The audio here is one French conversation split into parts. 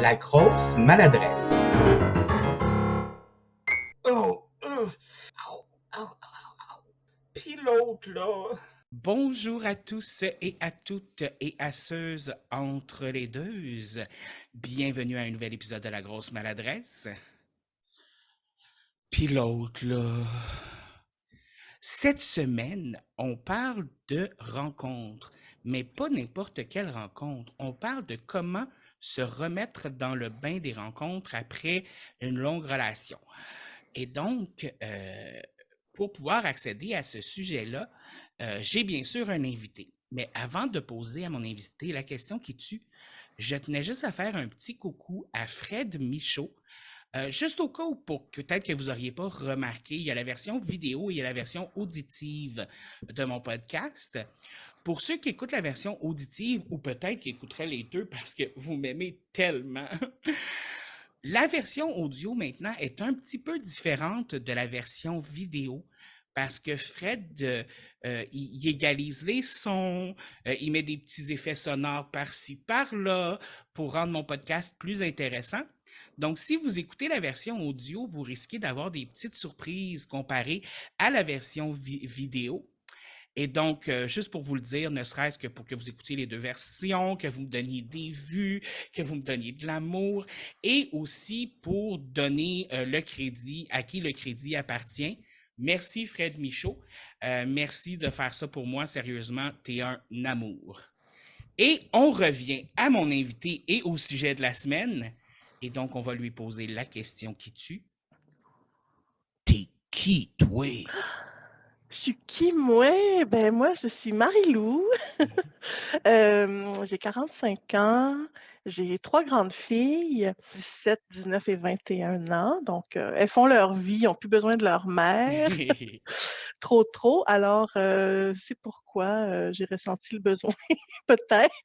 la grosse maladresse. Oh, au, au, au. Puis l'autre, là. Bonjour à tous et à toutes et à ceux entre les deux. Bienvenue à un nouvel épisode de La Grosse Maladresse. Puis l'autre, là. Cette semaine, on parle de rencontres, mais pas n'importe quelle rencontre. On parle de comment se remettre dans le bain des rencontres après une longue relation. Et donc, pour pouvoir accéder à ce sujet-là, j'ai bien sûr un invité. Mais avant de poser à mon invité la question qui tue, je tenais juste à faire un petit coucou à Fred Michaud. Juste au cas où, pour peut-être que vous n'auriez pas remarqué, il y a la version vidéo et il y a la version auditive de mon podcast. Pour ceux qui écoutent la version auditive, ou peut-être qui écouteraient les deux parce que vous m'aimez tellement, la version audio maintenant est un petit peu différente de la version vidéo parce que Fred, il égalise les sons, il met des petits effets sonores par-ci, par-là pour rendre mon podcast plus intéressant. Donc, si vous écoutez la version audio, vous risquez d'avoir des petites surprises comparées à la version vidéo. Et donc, juste pour vous le dire, ne serait-ce que pour que vous écoutiez les deux versions, que vous me donniez des vues, que vous me donniez de l'amour, et aussi pour donner le crédit à qui le crédit appartient. Merci Fred Michaud. Merci de faire ça pour moi. Sérieusement, t'es un amour. Et on revient à mon invité et au sujet de la semaine. Et donc, on va lui poser la question qui tue. T'es qui, toi? Je suis qui, moi? Ben, moi, je suis Marie-Lou. J'ai 45 ans. J'ai 3 grandes filles, 17, 19 et 21 ans. Donc, elles font leur vie, n'ont plus besoin de leur mère, trop. Alors, c'est pourquoi j'ai ressenti le besoin, peut-être,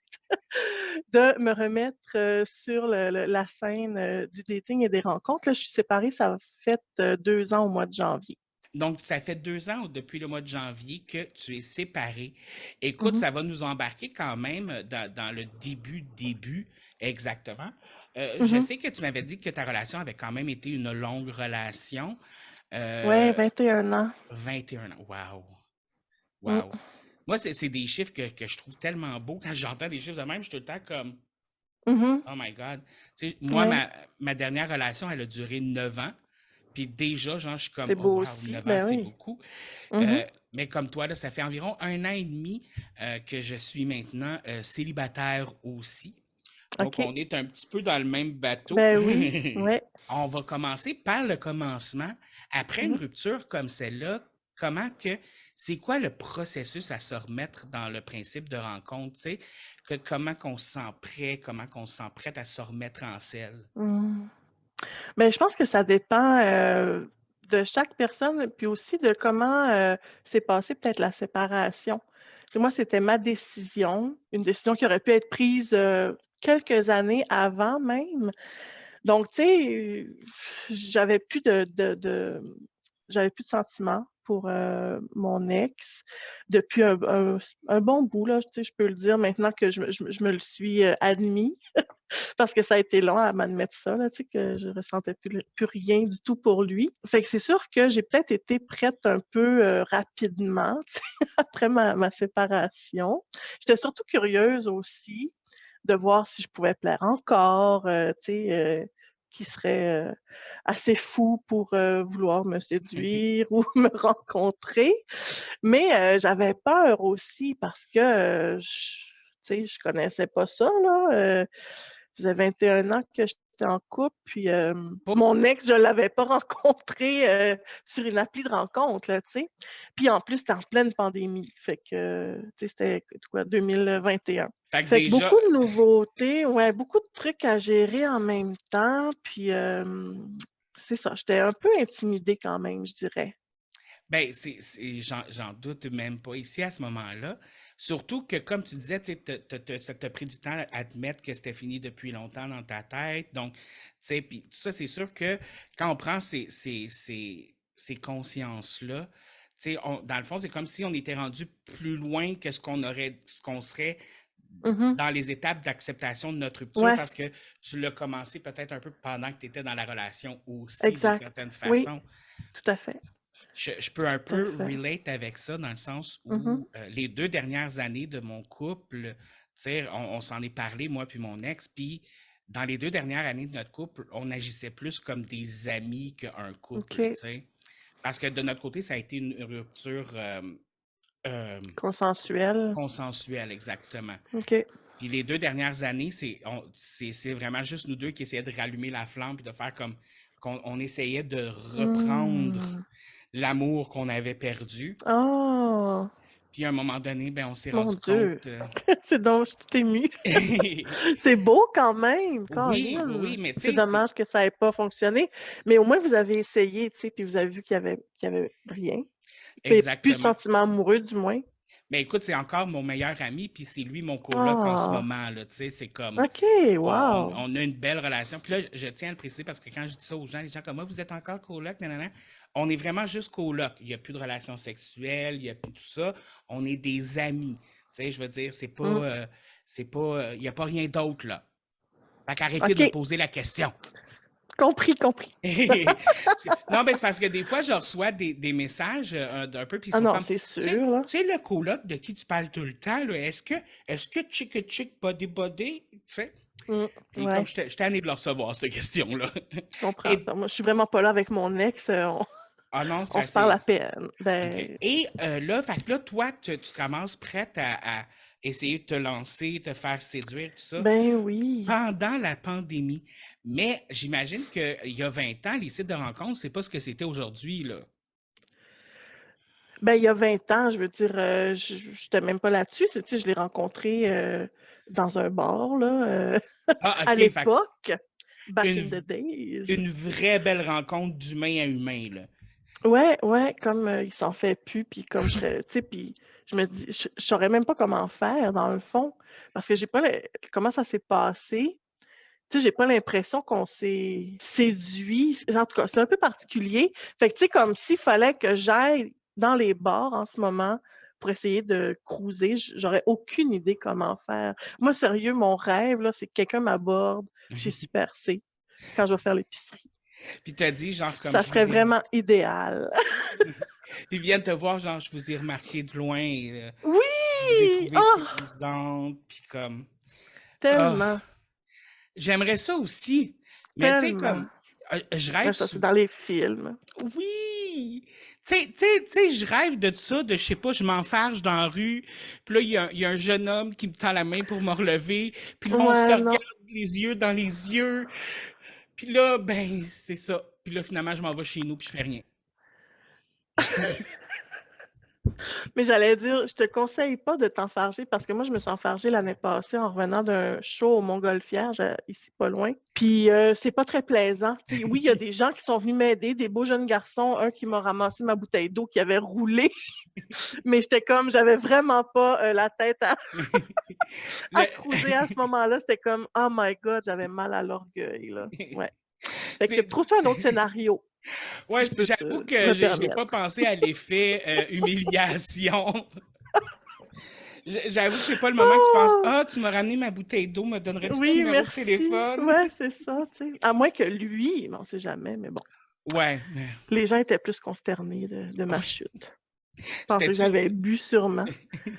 de me remettre sur la scène du dating et des rencontres. Là, je suis séparée, ça a fait 2 ans au mois de janvier. Donc, ça fait 2 ans depuis le mois de janvier que tu es séparé. Écoute, Mhm, ça va nous embarquer quand même dans le début exactement. Je mhm. sais que tu m'avais dit que ta relation avait quand même été une longue relation. Ouais, Euh, 21 ans. 21 ans. Wow. Mm. Wow. Moi, c'est des chiffres que je trouve tellement beaux. Quand j'entends des chiffres de même, je suis tout le temps comme, Mhm. oh my God. Tu sais, moi, Ouais, ma dernière relation, elle a duré 9 ans. Puis déjà, genre, je suis comme, c'est oh beau wow, aussi. 9 ans, Ben c'est oui. beaucoup. Mhm. Mais comme toi, là, ça fait environ 1 an et demi que je suis maintenant célibataire aussi. Donc, OK. on est un petit peu dans le même bateau. Ben oui. Ouais. On va commencer par le commencement. Après une Mhm. rupture comme celle-là, comment que c'est quoi le processus à se remettre dans le principe de rencontre, tu sais, comment qu'on se sent prêt, comment qu'on se sent prête à se remettre en selle. Mm. Ben, je pense que ça dépend de chaque personne, puis aussi de comment s'est passée peut-être la séparation. Tu sais, moi, c'était ma décision, une décision qui aurait pu être prise quelques années avant même. Donc, tu sais, j'avais plus j'avais plus de sentiments pour mon ex depuis un bon bout, là, tu sais, je peux le dire maintenant que je me le suis admis, parce que ça a été long à m'admettre ça, là, tu sais, que je ressentais plus rien du tout pour lui. Fait que c'est sûr que j'ai peut-être été prête un peu rapidement, tu sais, après ma séparation. J'étais surtout curieuse aussi de voir si je pouvais plaire encore, tu sais, qui serait assez fou pour vouloir me séduire ou me rencontrer. Mais j'avais peur aussi parce que, tu sais, je connaissais pas ça, là. Ça faisait 21 ans que j'étais en couple, puis Pas- mon ex, je l'avais pas rencontré sur une appli de rencontre, là, tu sais. Puis en plus, c'était en pleine pandémie, fait que, tu sais, c'était quoi, 2021. Fait que Fait que déjà, beaucoup de nouveautés, ouais, beaucoup de trucs à gérer en même temps, puis c'est ça, j'étais un peu intimidée quand même, je dirais. ben, j'en doute même pas ici à ce moment-là. Surtout que, comme tu disais, tu sais, ça t'a pris du temps à admettre que c'était fini depuis longtemps dans ta tête. Donc, tu sais, puis tout ça, c'est sûr que quand on prend ces consciences-là, tu sais, dans le fond, c'est comme si on était rendu plus loin que ce qu'on serait Mhm. dans les étapes d'acceptation de notre rupture Ouais, parce que tu l'as commencé peut-être un peu pendant que tu étais dans la relation aussi, d'une exact. certaine Oui, façon. tout à fait. Je peux un Tout à peu fait. relate avec ça dans le sens Mhm. où les 2 dernières années de mon couple, tu sais, on s'en est parlé, moi puis mon ex, puis dans les 2 dernières années de notre couple, on agissait plus comme des amis qu'un couple, tu OK. sais. Parce que de notre côté, ça a été une rupture euh, Consensuel. consensuelle, exactement. OK. Puis les 2 dernières années, c'est vraiment juste nous deux qui essayaient de rallumer la flamme puis de faire comme qu'on essayait de reprendre Hmm. l'amour qu'on avait perdu. Oh, Puis à un moment donné, ben, on s'est mon rendu compte. Dieu. C'est donc, je suis tout émue. Oui, C'est beau quand même, oui, Caroline. oui, mais tu C'est sais, c'est dommage que ça n'ait pas fonctionné, mais au moins vous avez essayé, tu sais, puis vous avez vu qu'il y avait rien. Puis plus de exactement. sentiments amoureux, du moins. Mais écoute, c'est encore mon meilleur ami, puis c'est lui mon coloc en ce Ah, moment, là. Tu sais, c'est comme. OK, wow. On a une belle relation. Puis là, je tiens à le préciser parce que quand je dis ça aux gens, les gens comme moi, vous êtes encore coloc, nanana. On est vraiment juste coloc. Il n'y a plus de relation sexuelle, il n'y a plus tout ça. On est des amis. Tu sais, je veux dire, Hmm. il n'y a pas rien d'autre, là. Fait qu'arrêtez de me OK, poser la question. compris, compris. Non, ben c'est parce que des fois, je reçois des messages d'un peu, puis ils Ah sont non, comme, c'est tu sais, sûr, là. le coloc de qui tu parles tout le temps, là, est-ce que chick chick body body, tu sais? Hmm. Puis comme Ouais, j'étais tanné de le recevoir, cette question-là. je comprends. Et, Moi, je suis vraiment pas là avec mon ex. ah non, On ça se parle c'est. à peine. OK. Ben, Et là, fait que là, toi, tu te ramasses prête à essayer de te lancer, te faire séduire, tout ça, ben oui. pendant la pandémie. Mais j'imagine qu'il y a 20 ans, les sites de rencontres, c'est pas ce que c'était aujourd'hui, là. Ben, il y a 20 ans, je veux dire, j'étais même pas là-dessus. Tu sais, je l'ai rencontré dans un bar, là, Ah, à OK, fait l'époque, back in une, the days. une vraie belle rencontre d'humain à humain, là. Ouais, ouais, comme il s'en fait plus, puis comme je serais, tu sais, puis je me dis, je saurais même pas comment faire, dans le fond, parce que j'ai pas comment ça s'est passé. Tu sais, j'ai pas l'impression qu'on s'est séduit. En tout cas, c'est un peu particulier. Fait que, tu sais, comme s'il fallait que j'aille dans les bars en ce moment pour essayer de cruiser, j'aurais aucune idée comment faire. Moi, sérieux, mon rêve, là, c'est que quelqu'un m'aborde chez Super C quand je vais faire l'épicerie. Puis t'as dit, genre, comme Ça je serait vous ai. vraiment idéal. Puis ils viennent te voir, genre, je vous ai remarqué de loin, je vous ai Oui! trouvé Oh! séduisante, puis comme. Ah, Tellement, j'aimerais ça aussi. Mais tu sais, tellement. comme, je Ben, rêve ça, c'est souvent. dans les films. Oui! Tu sais, je rêve de ça, de, je sais pas, je m'enfarge dans la rue, puis là, il y a un jeune homme qui me tend la main pour me relever, puis là, on se Ouais, non. regarde les yeux dans les yeux, puis là, ben, c'est ça. Puis là, finalement, je m'en vais chez nous, puis je fais rien. Mais j'allais dire, je te conseille pas de t'enfarger parce que moi, je me suis enfargée l'année passée en revenant d'un show au Montgolfière, ici pas loin. Puis c'est pas très plaisant. Tu sais, oui, il y a des gens qui sont venus m'aider, des beaux jeunes garçons, un qui m'a ramassé ma bouteille d'eau qui avait roulé, mais j'avais vraiment pas la tête à Le- cruiser à ce moment-là. C'était comme, oh my God, j'avais mal à l'orgueil, là. Ouais. Fait que c'est- trouve-toi un autre scénario, si Ouais, je peux j'avoue me que j'ai pas permettre. pensé à l'effet humiliation. J'avoue que c'est pas le moment que tu penses, Ah! ah, tu m'as ramené ma bouteille d'eau, me donnerais-tu ton Oui, numéro de merci. téléphone? Ouais, c'est ça, tu sais. À moins que lui, mais on sait jamais, mais bon. Ouais. Les gens étaient plus consternés de ma Ouais. chute. Ils pensaient que C'était-tu j'avais bu sûrement.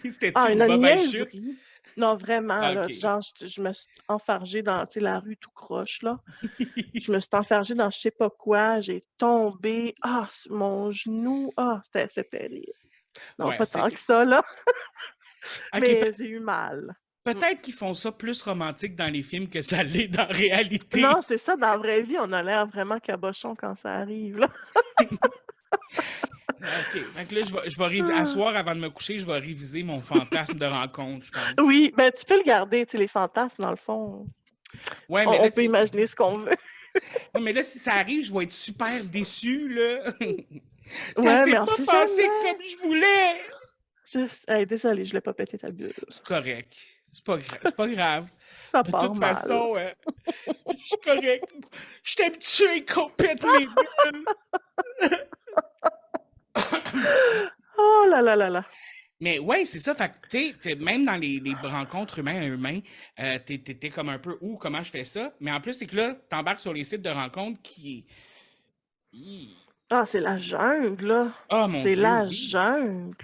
c'était-tu Ah, une une mauvaise chute? niaiserie. Non, vraiment, Ah, là. OK. Genre, je me suis enfargée dans, tu sais, la rue tout croche, là. Je me suis enfargée dans je sais pas quoi. J'ai tombé. Ah, sur mon genou. Ah, c'était terrible. Non, Ouais, pas c'est tant que ça, là. OK, Mais j'ai eu mal. Mm. peut-être qu'ils font ça plus romantique dans les films que ça l'est dans la réalité. Non, c'est ça, dans la vraie vie, on a l'air vraiment cabochon quand ça arrive, là. OK. Fait que là, à Ah. soir, avant de me coucher, je vais réviser mon fantasme de rencontre, je pense. Oui, ben tu peux le garder, tu sais, les fantasmes, dans le fond, Ouais, mais on là, peut imaginer ce qu'on veut. ouais, mais là, si ça arrive, je vais être super déçu, là. Ça Ouais, s'est mais on pas sait passé jamais. comme je voulais. Hey, désolée, je voulais pas péter ta bulle. C'est correct. C'est pas grave. Ça De part toute mal. façon, je suis correct. Je suis habitué qu'on pète les bulles. Oh là là là là. Mais ouais, c'est ça. Fait que, tu sais, même dans les rencontres humains à humains, t'es comme un peu, comment je fais ça? Mais en plus, c'est que là, t'embarques sur les sites de rencontres qui. Hi. Ah, c'est la jungle, là. Oh mon C'est Dieu, la oui. jungle.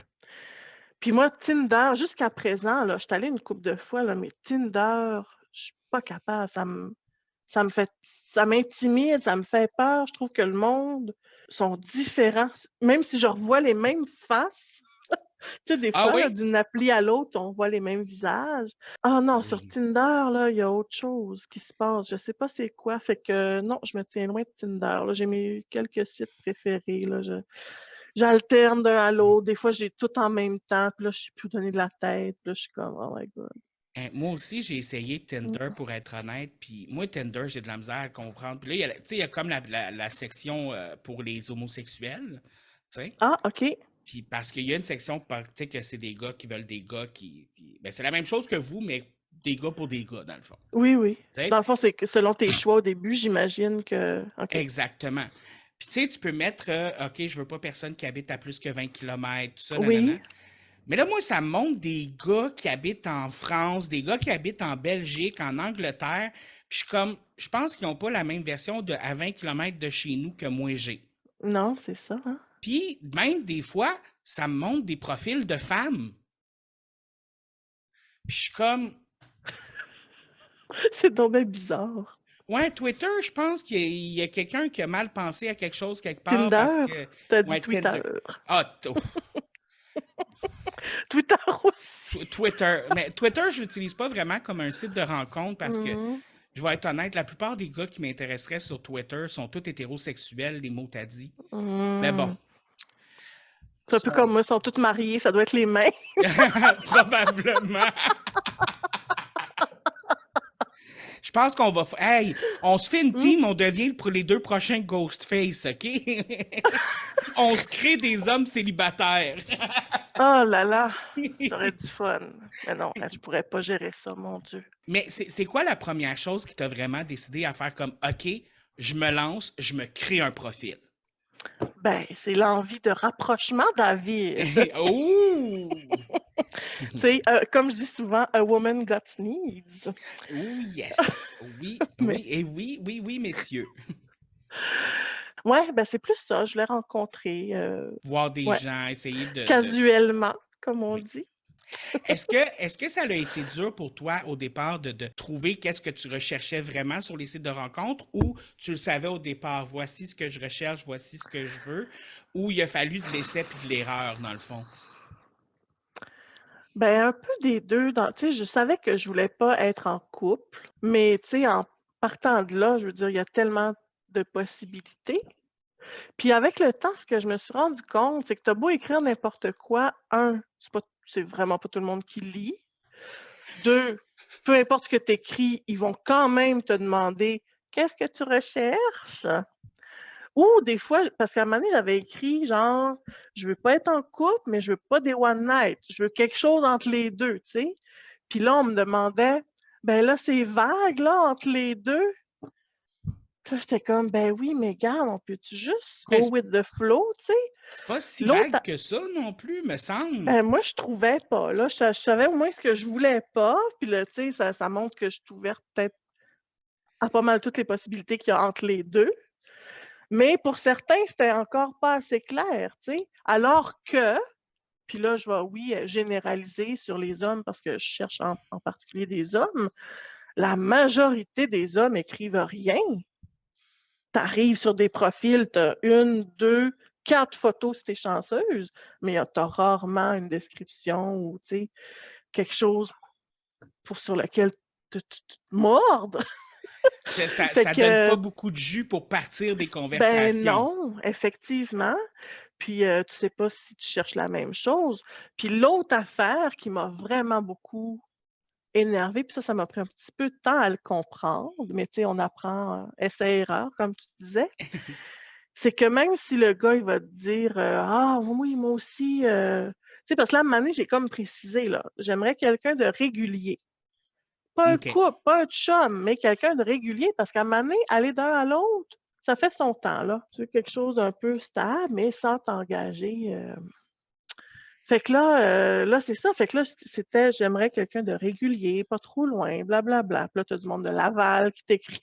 Puis moi, Tinder, jusqu'à présent, là, je suis allée une couple de fois, là, mais Tinder, je suis pas capable. Ça me fait, ça m'intimide, ça me fait peur. Je trouve que le monde sont différents. Même si je revois les mêmes faces, tu sais, des Ah fois, là, oui? d'une appli à l'autre, on voit les mêmes visages. Ah non, sur Oui. Tinder, là, il y a autre chose qui se passe. Je sais pas c'est quoi. Fait que non, je me tiens loin de Tinder, là. J'ai mes quelques sites préférés, là. J'alterne d'un à l'autre. Des fois, j'ai tout en même temps. Puis là, je sais plus où donner de la tête. Puis là, je suis comme, oh my God. Moi aussi, j'ai essayé Tinder Mm. pour être honnête, puis moi, Tinder, j'ai de la misère à comprendre. Puis là, tu sais, il y a comme la section pour les homosexuels, tu sais. Ah, OK. Puis parce qu'il y a une section, tu sais, que c'est des gars qui veulent des gars Ben, c'est la même chose que vous, mais des gars pour des gars, dans le fond. Oui, oui. Tu sais? Dans le fond, c'est que selon tes choix au début, j'imagine que. OK. Exactement. Puis tu sais, tu peux mettre, OK, je veux pas personne qui habite à plus que 20 kilomètres, tout ça, nanana. Oui. Mais là, moi, ça me montre des gars qui habitent en France, des gars qui habitent en Belgique, en Angleterre. Puis je suis comme, je pense qu'ils n'ont pas la même version de à 20 kilomètres de chez nous que moi j'ai. Non, c'est ça, hein? Puis même des fois, ça me montre des profils de femmes. Puis je suis comme, C'est donc bien bizarre. ouais, Twitter, je pense qu'il y a quelqu'un qui a mal pensé à quelque chose quelque part parce Tinder, que, t'as dit ouais, Twitter. Tinder. Ah, Twitter aussi. Twitter. Mais Twitter, je l'utilise pas vraiment comme un site de rencontre parce que, Mhm. je vais être honnête, la plupart des gars qui m'intéresseraient sur Twitter sont tous hétérosexuels, les mots t'as dit. Mais bon, Mhm. C'est un peu sont comme moi, ils sont tous mariés, ça doit être les mêmes. probablement. Je pense qu'on va. Hey, on se fait une Hmm? team, on devient pour les 2 prochains Ghostface, OK? On se crée des hommes célibataires. Oh là là, j'aurais du fun. Mais non, je pourrais pas gérer ça, mon Dieu. Mais c'est quoi la première chose qui t'a vraiment décidé à faire comme OK, je me lance, je me crée un profil? Ben, c'est l'envie de rapprochement, David. Oh! Tu sais, comme je dis souvent, a woman got needs. Oh yes! Oui, Mais oui, et oui, oui, oui, messieurs. ouais, ben c'est plus ça. Je l'ai rencontré, Voir des ouais, gens, essayer de. casuellement, comme on Oui. dit. Est-ce que ça a été dur pour toi au départ de trouver qu'est-ce que tu recherchais vraiment sur les sites de rencontres ou tu le savais au départ, voici ce que je recherche, voici ce que je veux, ou il a fallu de l'essai puis de l'erreur dans le fond? Ben, un peu des 2. Tu sais, je savais que je voulais pas être en couple, mais tu sais, en partant de là, je veux dire, il y a tellement de possibilités. Puis avec le temps, ce que je me suis rendu compte, c'est que tu as beau écrire n'importe quoi, c'est vraiment pas tout le monde qui lit. 2, peu importe ce que tu écris, ils vont quand même te demander: «Qu'est-ce que tu recherches?» Ou des fois, parce qu'à un moment donné, j'avais écrit genre: «Je veux pas être en couple, mais je veux pas des one night. Je veux quelque chose entre les 2, tu sais? Puis là, on me demandait: «Ben là, c'est vague là, entre les 2. Puis là, j'étais comme: «Ben oui, mais regarde, on peut-tu juste Mais go with the flow, tu sais?» c'est pas si L'autre vague que ça non plus, me semble. Ben, moi, je trouvais pas, là. Je savais au moins ce que je voulais pas, puis là, tu sais, ça montre que je suis ouverte peut-être à pas mal toutes les possibilités qu'il y a entre les 2. Mais pour certains, c'était encore pas assez clair, tu sais? Alors que puis là, je vais, oui, généraliser sur les hommes parce que je cherche en particulier des hommes. La majorité des hommes écrivent rien. Tu arrives sur des profils, tu as 1, 2, 4 photos si tu es chanceuse, mais tu as rarement une description ou, tu sais, quelque chose sur lequel te mordre. Ça, ça, Fait ça donne que, pas beaucoup de jus pour partir des ben conversations. non, effectivement. Puis, tu sais pas si tu cherches la même chose. Puis l'autre affaire qui m'a vraiment beaucoup énervée, puis ça m'a pris un petit peu de temps à le comprendre, mais tu sais, on apprend, essai-erreur, comme tu disais. C'est que même si le gars, il va te dire, «Ah oui, moi aussi», tu sais, parce que là, à un moment donné, j'ai comme précisé, là, j'aimerais quelqu'un de régulier. Pas un OK. couple, pas un chum, mais quelqu'un de régulier parce qu'à un moment donné, aller d'un à l'autre, ça fait son temps, là. Tu veux quelque chose d'un peu stable, mais sans t'engager, Fait que là, c'est ça. Fait que là, c'était j'aimerais quelqu'un de régulier, pas trop loin, blablabla. Puis là, tu as du monde de Laval qui t'écrit.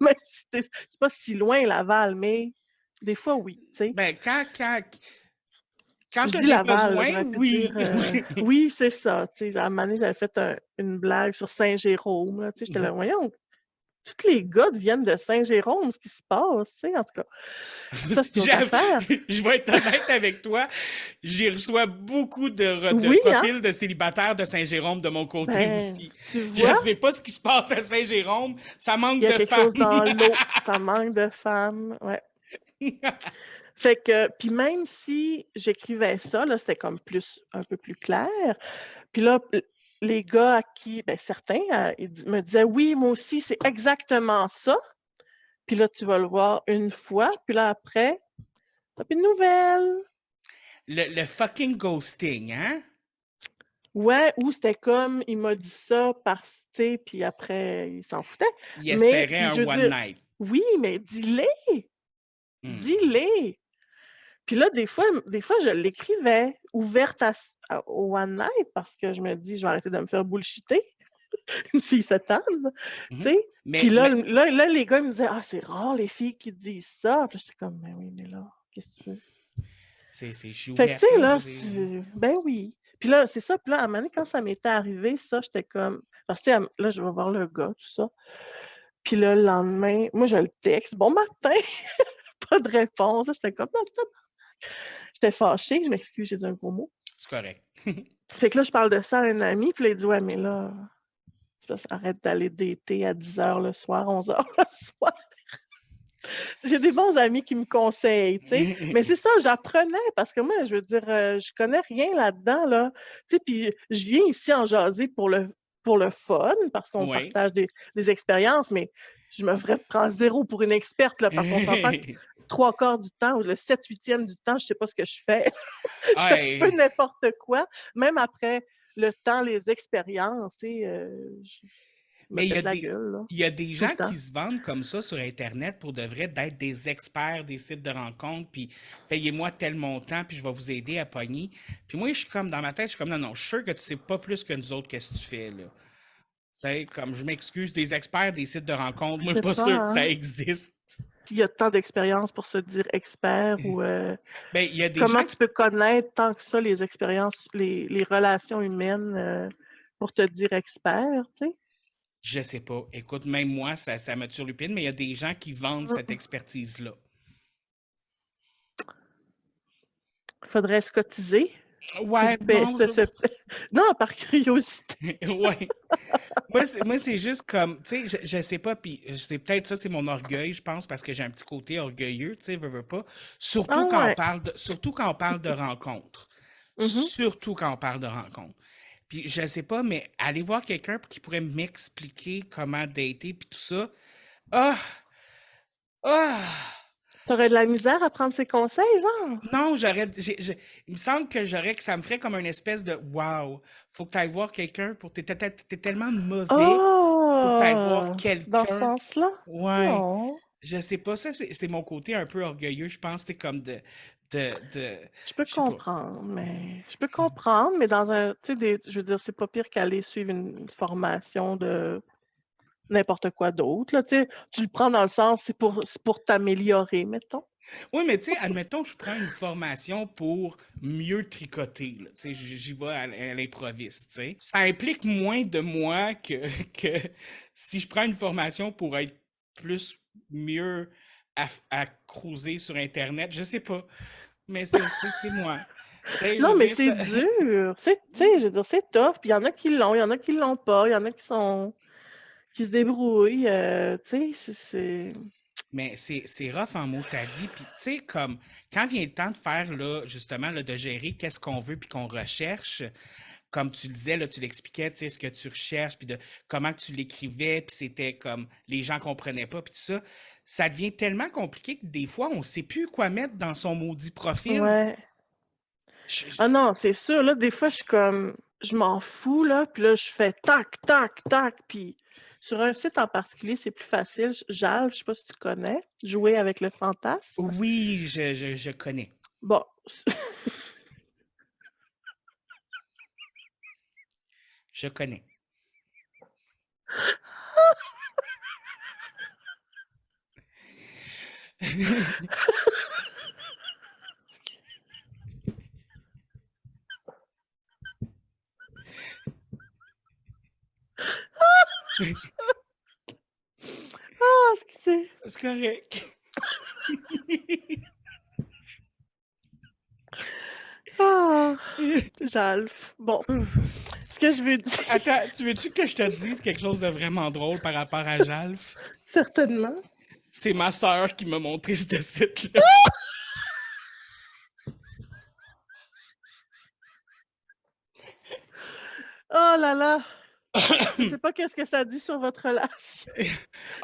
Même si c'est pas si loin, Laval, mais des fois, oui, tu sais. Ben, quand Je tu as dis des Laval, là, besoins, j'aurais pu dire oui. oui, c'est ça. Tu sais, à un moment donné, j'avais fait une blague sur Saint-Jérôme. Là, tu sais, j'étais là, voyons, tous les gars viennent de Saint-Jérôme, ce qui se passe, tu sais, en tout cas. Ça, c'est une autre affaire. Je vais être honnête avec toi, j'y reçois beaucoup de Oui, hein? profils de célibataires de Saint-Jérôme de mon côté Ben, aussi. tu Je vois, sais pas ce qui se passe à Saint-Jérôme, ça il manque y a de quelque femmes. chose dans l'eau. Ça manque de femmes. Ouais. Fait que, puis même si j'écrivais ça, là, c'était comme un peu plus clair. Puis là, les gars à qui, ben certains, me disaient oui, moi aussi, c'est exactement ça. Puis là, tu vas le voir une fois, puis là, après, t'as plus de nouvelles. Le fucking ghosting, hein? Ouais, ou c'était comme, il m'a dit ça parce, tu sais, puis après, il s'en foutait. Il Mais, espérait puis je un veux one dire, night. oui, mais dis-les, Hmm. dis-les. Puis là, des fois, je l'écrivais ouverte au one night parce que je me dis, je vais arrêter de me faire bullshiter. Une fille s'étonne, tu Mhm. sais. Mais, Puis là, mais les gars ils me disaient, ah, c'est rare les filles qui disent ça. Puis j'étais comme, mais oui, mais là, qu'est-ce que tu veux? je suis Fait que, tu ouverte, sais, là. là, ben oui. Puis là, c'est ça. Puis là, à un moment donné, quand ça m'était arrivé, ça, j'étais comme, parce que, tu sais, là, je vais voir le gars, tout ça. Puis là, le lendemain, moi, je le texte, bon matin, pas de réponse. J'étais comme, non, j'étais fâchée, je m'excuse, j'ai dit un gros mot. C'est correct. Fait que là, je parle de ça à un ami, puis là, il dit, ouais, mais là, c'est parce arrête d'aller dater à 10h le soir, 11h le soir. J'ai des bons amis qui me conseillent, tu sais. Mais c'est ça, j'apprenais parce que moi, je veux dire, je connais rien là-dedans, là. Tu sais, puis je viens ici en jaser pour le fun, parce qu'on Oui. partage des expériences, mais je me prends zéro pour une experte, là, parce qu'on s'entend que 3/4 du temps, ou le 7/8e du temps, je sais pas ce que je fais. Je fais un peu Ouais. n'importe quoi. Même après le temps, les expériences, tu sais, je me Mais pète la gueule, là, il y a des tout le gens temps. qui se vendent comme ça sur Internet pour de vrai d'être des experts des sites de rencontres, puis payez-moi tel montant, puis je vais vous aider à pogner. Puis moi, je suis comme dans ma tête, je suis comme non, non, je suis sûr que tu sais pas plus que nous autres qu'est-ce que tu fais là. C'est comme je m'excuse, des experts des sites de rencontres, Je moi je suis sais pas pas, sûr que ça hein. existe. S'il y a tant d'expérience pour se dire expert ou Ben, il y a des comment gens tu peux connaître tant que ça les expériences, les relations humaines pour te dire expert, tu sais? je sais pas. Écoute, même moi, ça me turlupine, mais il y a des gens qui vendent cette Mm. expertise-là. Faudrait se cotiser pour Ouais, non, Non, par curiosité. ouais. Moi, c'est juste comme, tu sais, je sais pas, puis c'est peut-être ça, c'est mon orgueil, je pense, parce que j'ai un petit côté orgueilleux, tu sais, veux pas. Ah ouais. Surtout quand on parle de rencontres. Mhm. Surtout quand on parle de rencontres. Puis je sais pas, mais aller voir quelqu'un qui pourrait m'expliquer comment dater, puis tout ça. Ah! Ah! T'aurais de la misère à prendre ses conseils, genre? Non, il me semble que ça me ferait comme une espèce de wow, faut que tu ailles voir quelqu'un pour t'es tellement mauvais, faut que tu ailles voir Oh! Dans ce quelqu'un. sens-là? Ouais, Oh! je sais pas, ça c'est mon côté un peu orgueilleux, je pense, c'est comme de, Je peux je sais pas. comprendre, mais dans un, tu sais, je veux dire, c'est pas pire qu'aller suivre une formation de n'importe quoi d'autre, là, tu sais. Tu le prends dans le sens, c'est pour t'améliorer, mettons. Oui, mais tu sais, admettons que je prends une formation pour mieux tricoter, là, tu sais, j'y vais à l'improviste, tu sais. Ça implique moins de moi que si je prends une formation pour être plus mieux à cruiser sur Internet, je sais pas, mais c'est moi. Tu sais, je Non, veux mais dire, c'est ça... dur. Tu sais, je veux dire, c'est tough. Puis il y en a qui l'ont, il y en a qui l'ont pas, il y en a qui se débrouillent. Tu sais, Mais c'est rough en mots, t'as dit. Puis, tu sais, comme, quand vient le temps de faire, là, justement, là, de gérer qu'est-ce qu'on veut puis qu'on recherche, comme tu le disais, là, tu l'expliquais, tu sais, ce que tu recherches, puis de comment que tu l'écrivais, puis c'était comme, les gens comprenaient pas, puis tout ça, ça devient tellement compliqué que des fois, on sait plus quoi mettre dans son maudit profil. ouais. Je- je- Ah non, c'est sûr. Là, des fois, je suis comme, je m'en fous, là. Puis là, je fais tac, tac, tac. Puis sur un site en particulier, c'est plus facile. JAL, je sais pas si tu connais, jouer avec le fantasme. oui, je connais. Bon, Je connais. Ah, excusez. C'est correct. Ah, Jalf. Bon, ce que je veux dire, Attends, tu veux-tu que je te dise quelque chose de vraiment drôle par rapport à Jalf? certainement. C'est ma sœur qui m'a montré ce site-là. Oh là là. Je sais pas qu'est-ce que ça dit sur votre relation.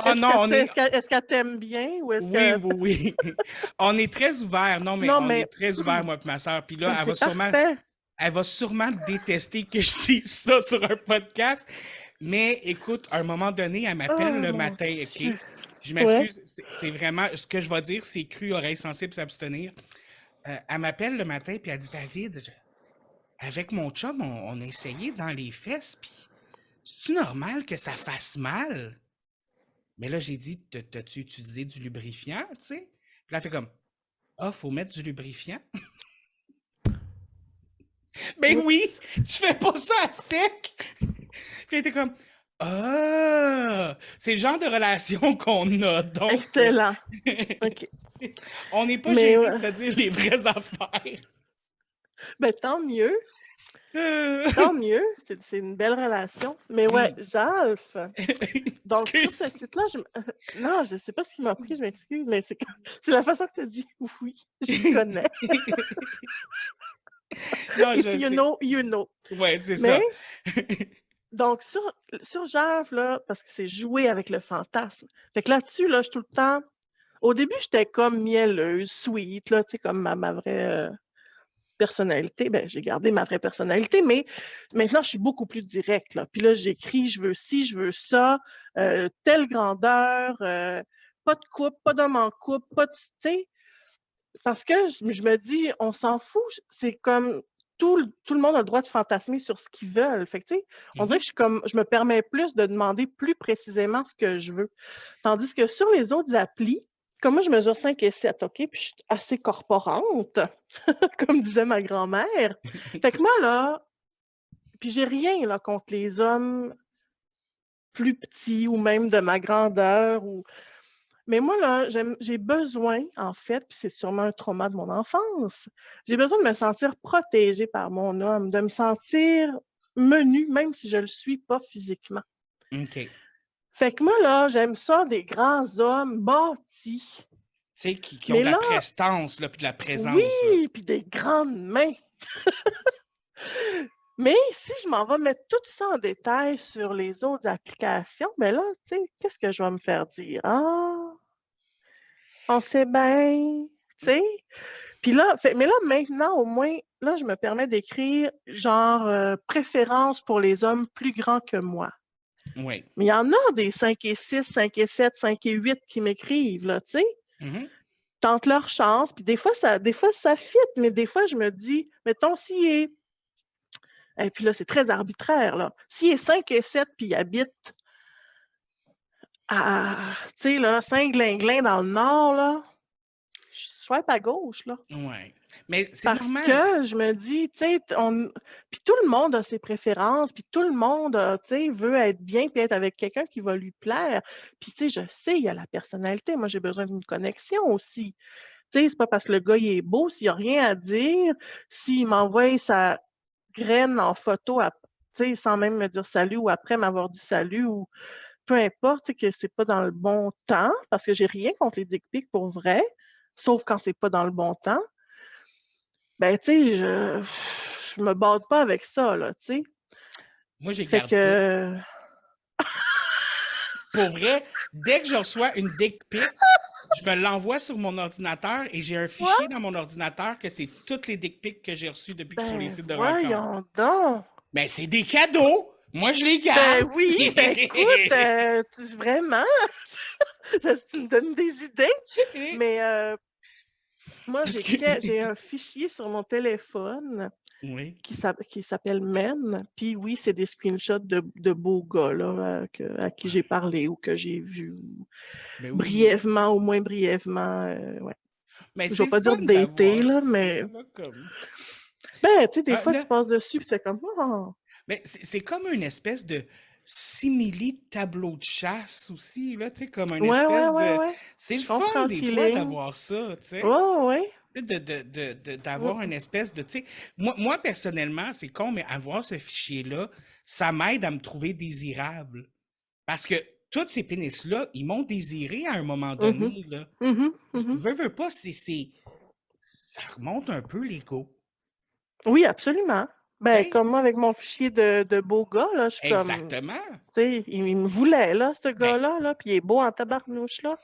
Oh non, on est... Est-ce qu'elle t'aime bien ou est-ce Oui, que... oui, oui. On est très ouverts. Non, mais Non, on mais est très ouverts, moi et ma sœur. Puis là, c'est parfait. elle va sûrement détester que je dise ça sur un podcast. Mais écoute, à un moment donné, elle m'appelle Oh, le mon matin, Dieu. OK? Je m'excuse, c'est vraiment... Ce que je vais dire, c'est cru, oreille sensible, s'abstenir. Elle m'appelle le matin, puis elle dit, David, avec mon chum, on a essayé dans les fesses, puis c'est-tu normal que ça fasse mal? Mais là, j'ai dit, t'as-tu utilisé du lubrifiant, tu sais? Puis là, elle fait comme, ah, faut mettre du lubrifiant? Ben Oups. oui, tu fais pas ça à sec! Puis elle était comme, ah, c'est le genre de relation qu'on a, donc... Excellent. OK. On n'est pas Mais gêné ouais. de se dire les vraies affaires. Ben, tant mieux. Tant mieux. C'est une belle relation. Mais ouais, Jalf. Donc, sur ce Excuse. site-là, non, je sais pas ce qui m'a pris, je m'excuse, mais c'est la façon que tu as dit oui, je le connais. Non, If je you sais. know, you know. Ouais, c'est Mais, ça. donc, sur Jalf, là, parce que c'est jouer avec le fantasme. Fait que là-dessus, là, je suis tout le temps. Au début, j'étais comme mielleuse, sweet, là, tu sais, comme ma vraie personnalité. Ben, j'ai gardé ma vraie personnalité, mais maintenant, je suis beaucoup plus directe, là. Puis là, j'écris, je veux ci, je veux ça, telle grandeur, pas de coupe, pas d'homme en coupe, pas de, tu sais, parce que je me dis, on s'en fout, c'est comme tout le monde a le droit de fantasmer sur ce qu'ils veulent. Fait que, tu sais, on dirait que je me permets plus de demander plus précisément ce que je veux. Tandis que sur les autres applis, comme moi, je mesure 5 et 7, OK? Puis je suis assez corporante, comme disait ma grand-mère. Fait que moi, là, puis j'ai rien là, contre les hommes plus petits ou même de ma grandeur. Mais moi, là, j'ai besoin, en fait, puis c'est sûrement un trauma de mon enfance, j'ai besoin de me sentir protégée par mon homme, de me sentir menue, même si je le suis pas physiquement. OK. Fait que moi, là, j'aime ça, des grands hommes bâtis. Tu sais, qui ont de la prestance, là, puis de la présence. Oui, puis des grandes mains. Mais si je m'en vais mettre tout ça en détail sur les autres applications, ben là, tu sais, qu'est-ce que je vais me faire dire? Ah, on sait bien, tu sais? Puis là, mais là, maintenant, au moins, là, je me permets d'écrire genre préférence pour les hommes plus grands que moi. Oui. Mais il y en a des 5 et 6, 5 et 7, 5 et 8 qui m'écrivent, là, tu sais? Tentent leur chance, puis des fois, ça fit, mais des fois, je me dis, mettons, s'il est... Et puis là, c'est très arbitraire, là. S'il est 5 et 7, puis il habite à, tu sais, là, Saint-Glinglin dans le nord, là, je swipe à gauche, là. Oui. Mais c'est Parce normal. que je me dis, tu sais, puis tout le monde a ses préférences, puis tout le monde, tu sais, veut être bien, puis être avec quelqu'un qui va lui plaire. Puis, tu sais, je sais, il y a la personnalité. Moi, j'ai besoin d'une connexion aussi. Tu sais, c'est pas parce que le gars, il est beau, s'il n'y a rien à dire, s'il m'envoie sa graine en photo, tu sais, sans même me dire salut ou après m'avoir dit salut ou peu importe, tu sais, que c'est pas dans le bon temps, parce que j'ai rien contre les dick pics pour vrai, sauf quand c'est pas dans le bon temps. Ben, tu sais, je me bade pas avec ça, là, tu sais. Moi, j'ai Fait gardé que... Pour vrai, dès que je reçois une dick pic, je me l'envoie sur mon ordinateur et j'ai un fichier dans mon ordinateur que c'est toutes les dick pics que j'ai reçues depuis que je suis sur les sites de rencontres. Voyons donc! Ben, c'est des cadeaux! Moi, je les garde! Ben oui, ben écoute, vraiment, tu me donnes des idées, mais moi, j'ai un fichier sur mon téléphone Oui. qui s'appelle Men. Puis oui, c'est des screenshots de beaux gars là, à qui j'ai parlé ou que j'ai vu Ben oui. brièvement, au moins brièvement. Ouais. Mais Je vais c'est le pas dire fun dater, d'avoir là, ça, mais là, comme... ben, tu sais, des Ah, fois, là, tu passes dessus, puis c'est comme, oh. mais c'est comme une espèce de simili-tableau de chasse aussi, là, tu sais, comme une Ouais, ouais, espèce ouais, de... ouais. C'est le Je fun, comprends le des fois, feeling. d'avoir ça, tu sais. Ouais, ouais. D'avoir Mm. une espèce de, tu sais, moi, personnellement, c'est con, mais avoir ce fichier-là, ça m'aide à me trouver désirable. Parce que tous ces pénis-là, ils m'ont désiré à un moment Mhm. donné, là. Mhm. Mhm. Veux pas, ça remonte un peu l'ego, Oui, absolument. tu Ben, sais. comme moi, avec mon fichier de beau gars, là, je suis comme, Exactement. tu sais, il me voulait, là, ce Ben, gars-là, puis il est beau en tabarnouche, là.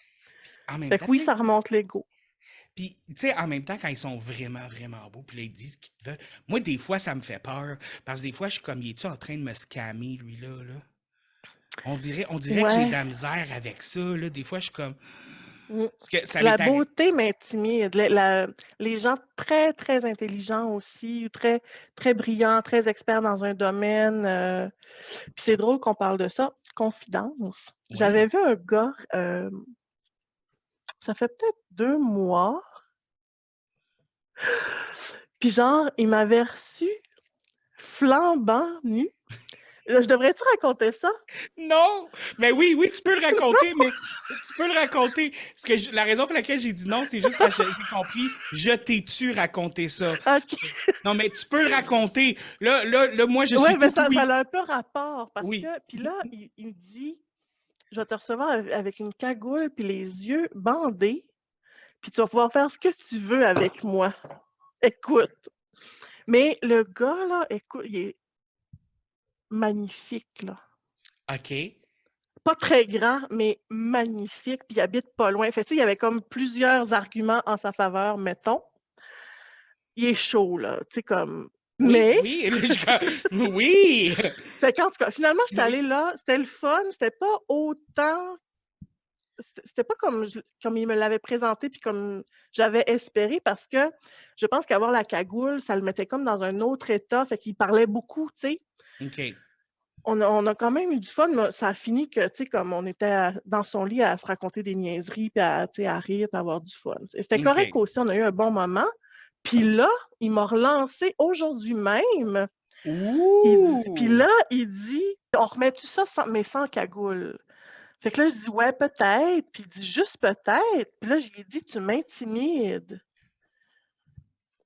en même Fait que temps, oui, tu sais, ça remonte l'ego. puis, tu sais, en même temps, quand ils sont vraiment, vraiment beaux, puis là, ils disent qu'ils te veulent, moi, des fois, ça me fait peur, parce que des fois, je suis comme, il est-tu en train de me scammer, lui-là, là? On dirait que j'ai de Ouais. la misère avec ça, là. Des fois, je suis comme, Mm. parce que ça La m'est arrivé. beauté m'intimide. Les gens très, très intelligents aussi, ou très, très brillants, très experts dans un domaine. Puis c'est drôle qu'on parle de ça. Confidence. J'avais Oui. vu un gars, ça fait peut-être 2 mois, puis genre, il m'avait reçu flambant nu. Je devrais-tu raconter ça? Non! Mais oui, oui, tu peux le raconter, mais tu peux le raconter. Parce que la raison pour laquelle j'ai dit non, c'est juste parce que j'ai compris, je t'ai-tu raconté ça. OK. Non, mais tu peux le raconter. Là, moi, je Ouais, suis mais tout ça oui. a un peu rapport parce Oui. que, puis là, il me dit, je vais te recevoir avec une cagoule puis les yeux bandés, puis tu vas pouvoir faire ce que tu veux avec moi. Écoute. Mais le gars, là, écoute, il est magnifique, là. OK. Pas très grand, mais magnifique, puis il habite pas loin. Fait tu sais, il y avait comme plusieurs arguments en sa faveur, mettons. Il est chaud, là, tu sais, comme. Oui, Mais, oui. Là, oui! fait qu'en tout cas, finalement, j'étais Oui. allée là, c'était le fun, c'était pas autant. C'était pas comme il me l'avait présenté, puis comme j'avais espéré, parce que je pense qu'avoir la cagoule, ça le mettait comme dans un autre état, fait qu'il parlait beaucoup, tu sais. OK. On a quand même eu du fun, mais ça a fini que, tu sais, comme on était dans son lit à se raconter des niaiseries, puis à, tu sais, à rire, puis à avoir du fun. C'était correct OK. aussi, on a eu un bon moment. Puis là, il m'a relancé aujourd'hui même. Puis Ouh! là, il dit, on remet-tu ça mais sans cagoule? Fait que là, je dis, ouais, peut-être. Puis il dit, juste peut-être. Puis là, j'ai dit, tu m'intimides.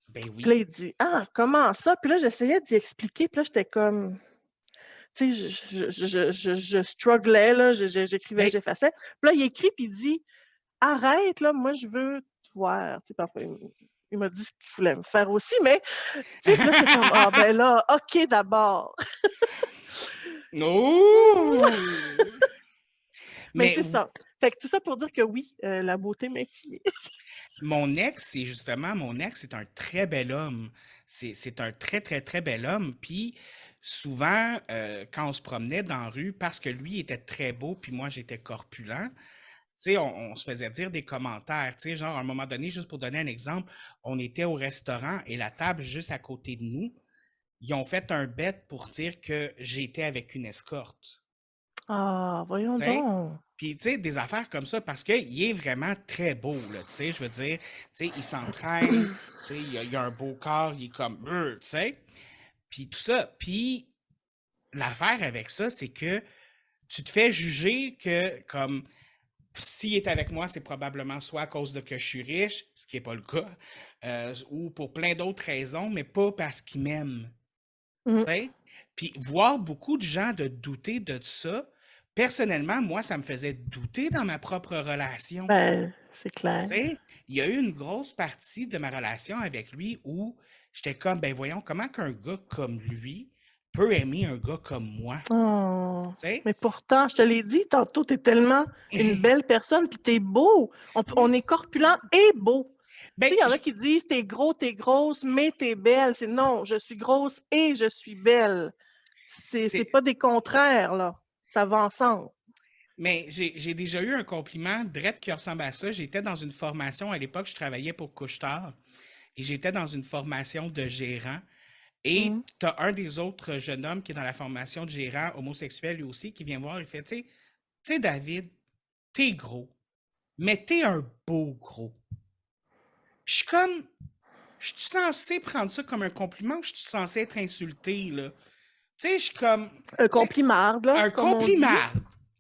Ben Puis là, oui. il dit, ah, comment ça? Puis là, j'essayais d'y expliquer. Puis là, j'étais comme, tu sais, je strugglais, là, j'écrivais, Ben, j'effaçais. Puis là, il écrit, puis il dit, arrête, là, moi, je veux te voir. Tu sais, parce qu'il m'a dit ce qu'il voulait me faire aussi, mais, tu sais, puis là, j'étais comme, ah, ben là, OK, d'abord. ouh! Mais Mais c'est ça. Fait que tout ça pour dire que oui, la beauté m'intimide. mon ex, c'est un très bel homme. C'est un très, très, très bel homme. Puis souvent, quand on se promenait dans la rue, parce que lui était très beau, puis moi j'étais corpulent, tu sais, on se faisait dire des commentaires. Tu sais, genre, à un moment donné, juste pour donner un exemple, on était au restaurant et la table juste à côté de nous, ils ont fait un bet pour dire que j'étais avec une escorte. Ah, voyons Tu sais? donc. Puis, tu sais, des affaires comme ça, parce qu'il est vraiment très beau, là, tu sais, je veux dire, tu sais, il s'entraîne, tu sais, il a un beau corps, il est comme, tu sais, puis tout ça. Puis, l'affaire avec ça, c'est que tu te fais juger que, comme, s'il est avec moi, c'est probablement soit à cause de que je suis riche, ce qui n'est pas le cas, ou pour plein d'autres raisons, mais pas parce qu'il m'aime. Mm. Tu sais? Puis voir beaucoup de gens de douter de ça, personnellement, moi, ça me faisait douter dans ma propre relation. Ben, c'est Tu clair. sais, il y a eu une grosse partie de ma relation avec lui où j'étais comme, ben voyons, comment qu'un gars comme lui peut aimer un gars comme moi? Oh. Tu sais? Mais pourtant, je te l'ai dit tantôt, t'es tellement une belle personne, puis t'es beau. On est Merci. corpulent et beau. Tu Ben, sais, il y en a qui disent t'es gros, t'es grosse, mais t'es belle. C'est non, je suis grosse et je suis belle. C'est c'est, pas des contraires, là. Ça va ensemble. mais j'ai déjà eu un compliment direct qui ressemble à ça. J'étais dans une formation à l'époque, je travaillais pour Couche-Tard et j'étais dans une formation de gérant. Et Mmh. tu as un des autres jeunes hommes qui est dans la formation de gérant homosexuel lui aussi, qui vient voir, il fait, tu sais, David, t'es gros, mais t'es un beau gros. Puis je suis comme, je suis censé prendre ça comme un compliment ou je suis censé être insulté, là? Tu sais, je suis comme, Un tu sais, complimarde, là, un comme on dit. compliment,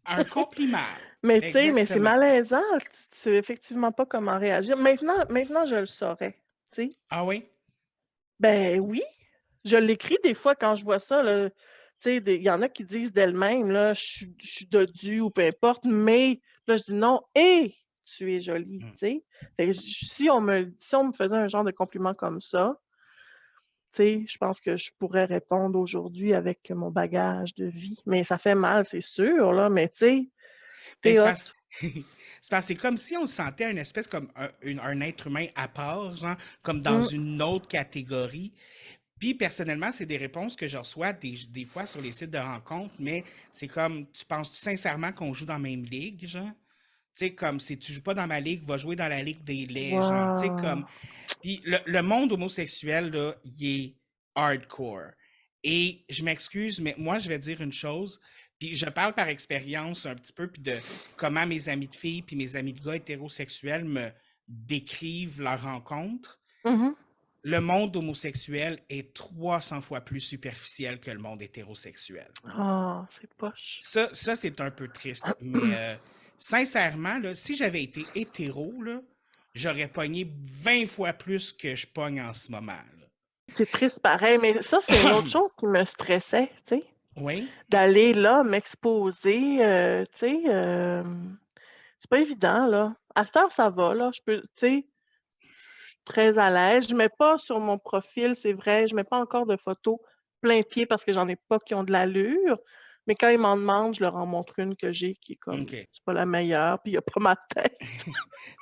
un compliment. Mais tu sais, mais c'est Exactement. malaisant. Tu sais effectivement pas comment réagir. Maintenant, je le saurais, tu sais. Ah oui? Ben oui, je l'écris des fois quand je vois ça, là. Tu sais, il y en a qui disent d'elles-mêmes, là, je suis dodue ou peu importe, mais là, je dis non, et tu es jolie, Hmm. tu sais. Fait que si on me faisait un genre de compliment comme ça, tu sais, je pense que je pourrais répondre aujourd'hui avec mon bagage de vie. Mais ça fait mal, c'est sûr, là, mais tu sais, Ben, t'es hot. c'est comme si on se sentait une espèce comme un être humain à part, genre, comme dans Mmh. une autre catégorie. Puis personnellement, c'est des réponses que je reçois des fois sur les sites de rencontres, mais c'est comme, tu penses sincèrement qu'on joue dans la même ligue, genre? Tu sais, comme, si tu joues pas dans ma ligue, va jouer dans la ligue des laits, genre. Tu sais, comme, Waouh! puis le monde homosexuel, là, il est hardcore. Et je m'excuse, mais moi, je vais dire une chose, puis je parle par expérience un petit peu, puis de comment mes amis de filles puis mes amis de gars hétérosexuels me décrivent leur rencontre. Mmh. Le monde homosexuel est 300 fois plus superficiel que le monde hétérosexuel. Ah, c'est poche. Ça c'est un peu triste, mais sincèrement, là, si j'avais été hétéro, là, j'aurais pogné 20 fois plus que je pogne en ce moment, là. C'est triste pareil, mais ça, c'est une autre chose qui me stressait, tu sais, Oui? d'aller là, m'exposer, tu sais, c'est pas évident, là. À cette heure, ça va, là, je peux tu sais, je suis très à l'aise. Je mets pas sur mon profil, c'est vrai, je mets pas encore de photos plein pied parce que j'en ai pas qui ont de l'allure, mais quand ils m'en demandent, je leur en montre une que j'ai qui est comme OK. c'est pas la meilleure, puis il y a pas ma tête,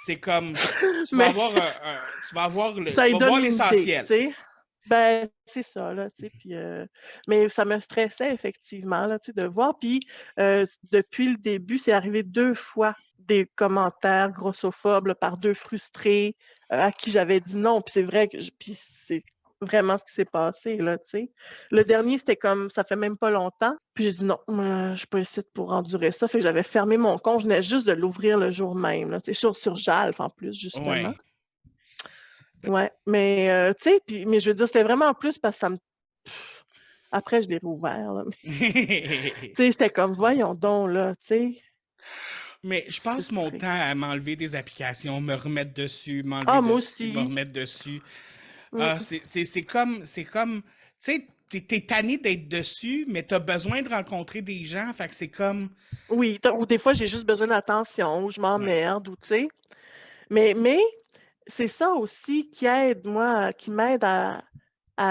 C'est comme, mais ça tu lui vas donne voir une idée, tu l'essentiel. sais. Ben, c'est ça, là, tu sais, puis, mais ça me stressait effectivement, là, tu sais, de voir. Puis, depuis le début, c'est arrivé 2 fois des commentaires grossophobes, là, par 2 frustrés, à qui j'avais dit non. Puis c'est vrai que puis c'est vraiment ce qui s'est passé, là, tu sais. Le dernier, c'était comme ça fait même pas longtemps, puis j'ai dit: «Non, je suis pas ici pour endurer ça». Fait que j'avais fermé mon compte, je venais juste de l'ouvrir le jour même, là, tu sais, sur Jalf en plus, justement. Ouais. Ouais, mais tu sais, puis mais je veux dire, c'était vraiment en plus parce que ça me après je l'ai rouvert là, mais tu sais, j'étais comme: «Voyons donc là», tu sais, Mais je passe mon frustrée. temps à m'enlever des applications, me remettre dessus, m'enlever Ah moi dessus, me aussi. remettre dessus. Ah, Mmh. c'est comme, tu sais, t'es tanné d'être dessus, mais t'as besoin de rencontrer des gens, fait que c'est comme, Oui, ou des fois j'ai juste besoin d'attention, ou je ouais. m'emmerde ou tu sais, mais c'est ça aussi qui m'aide à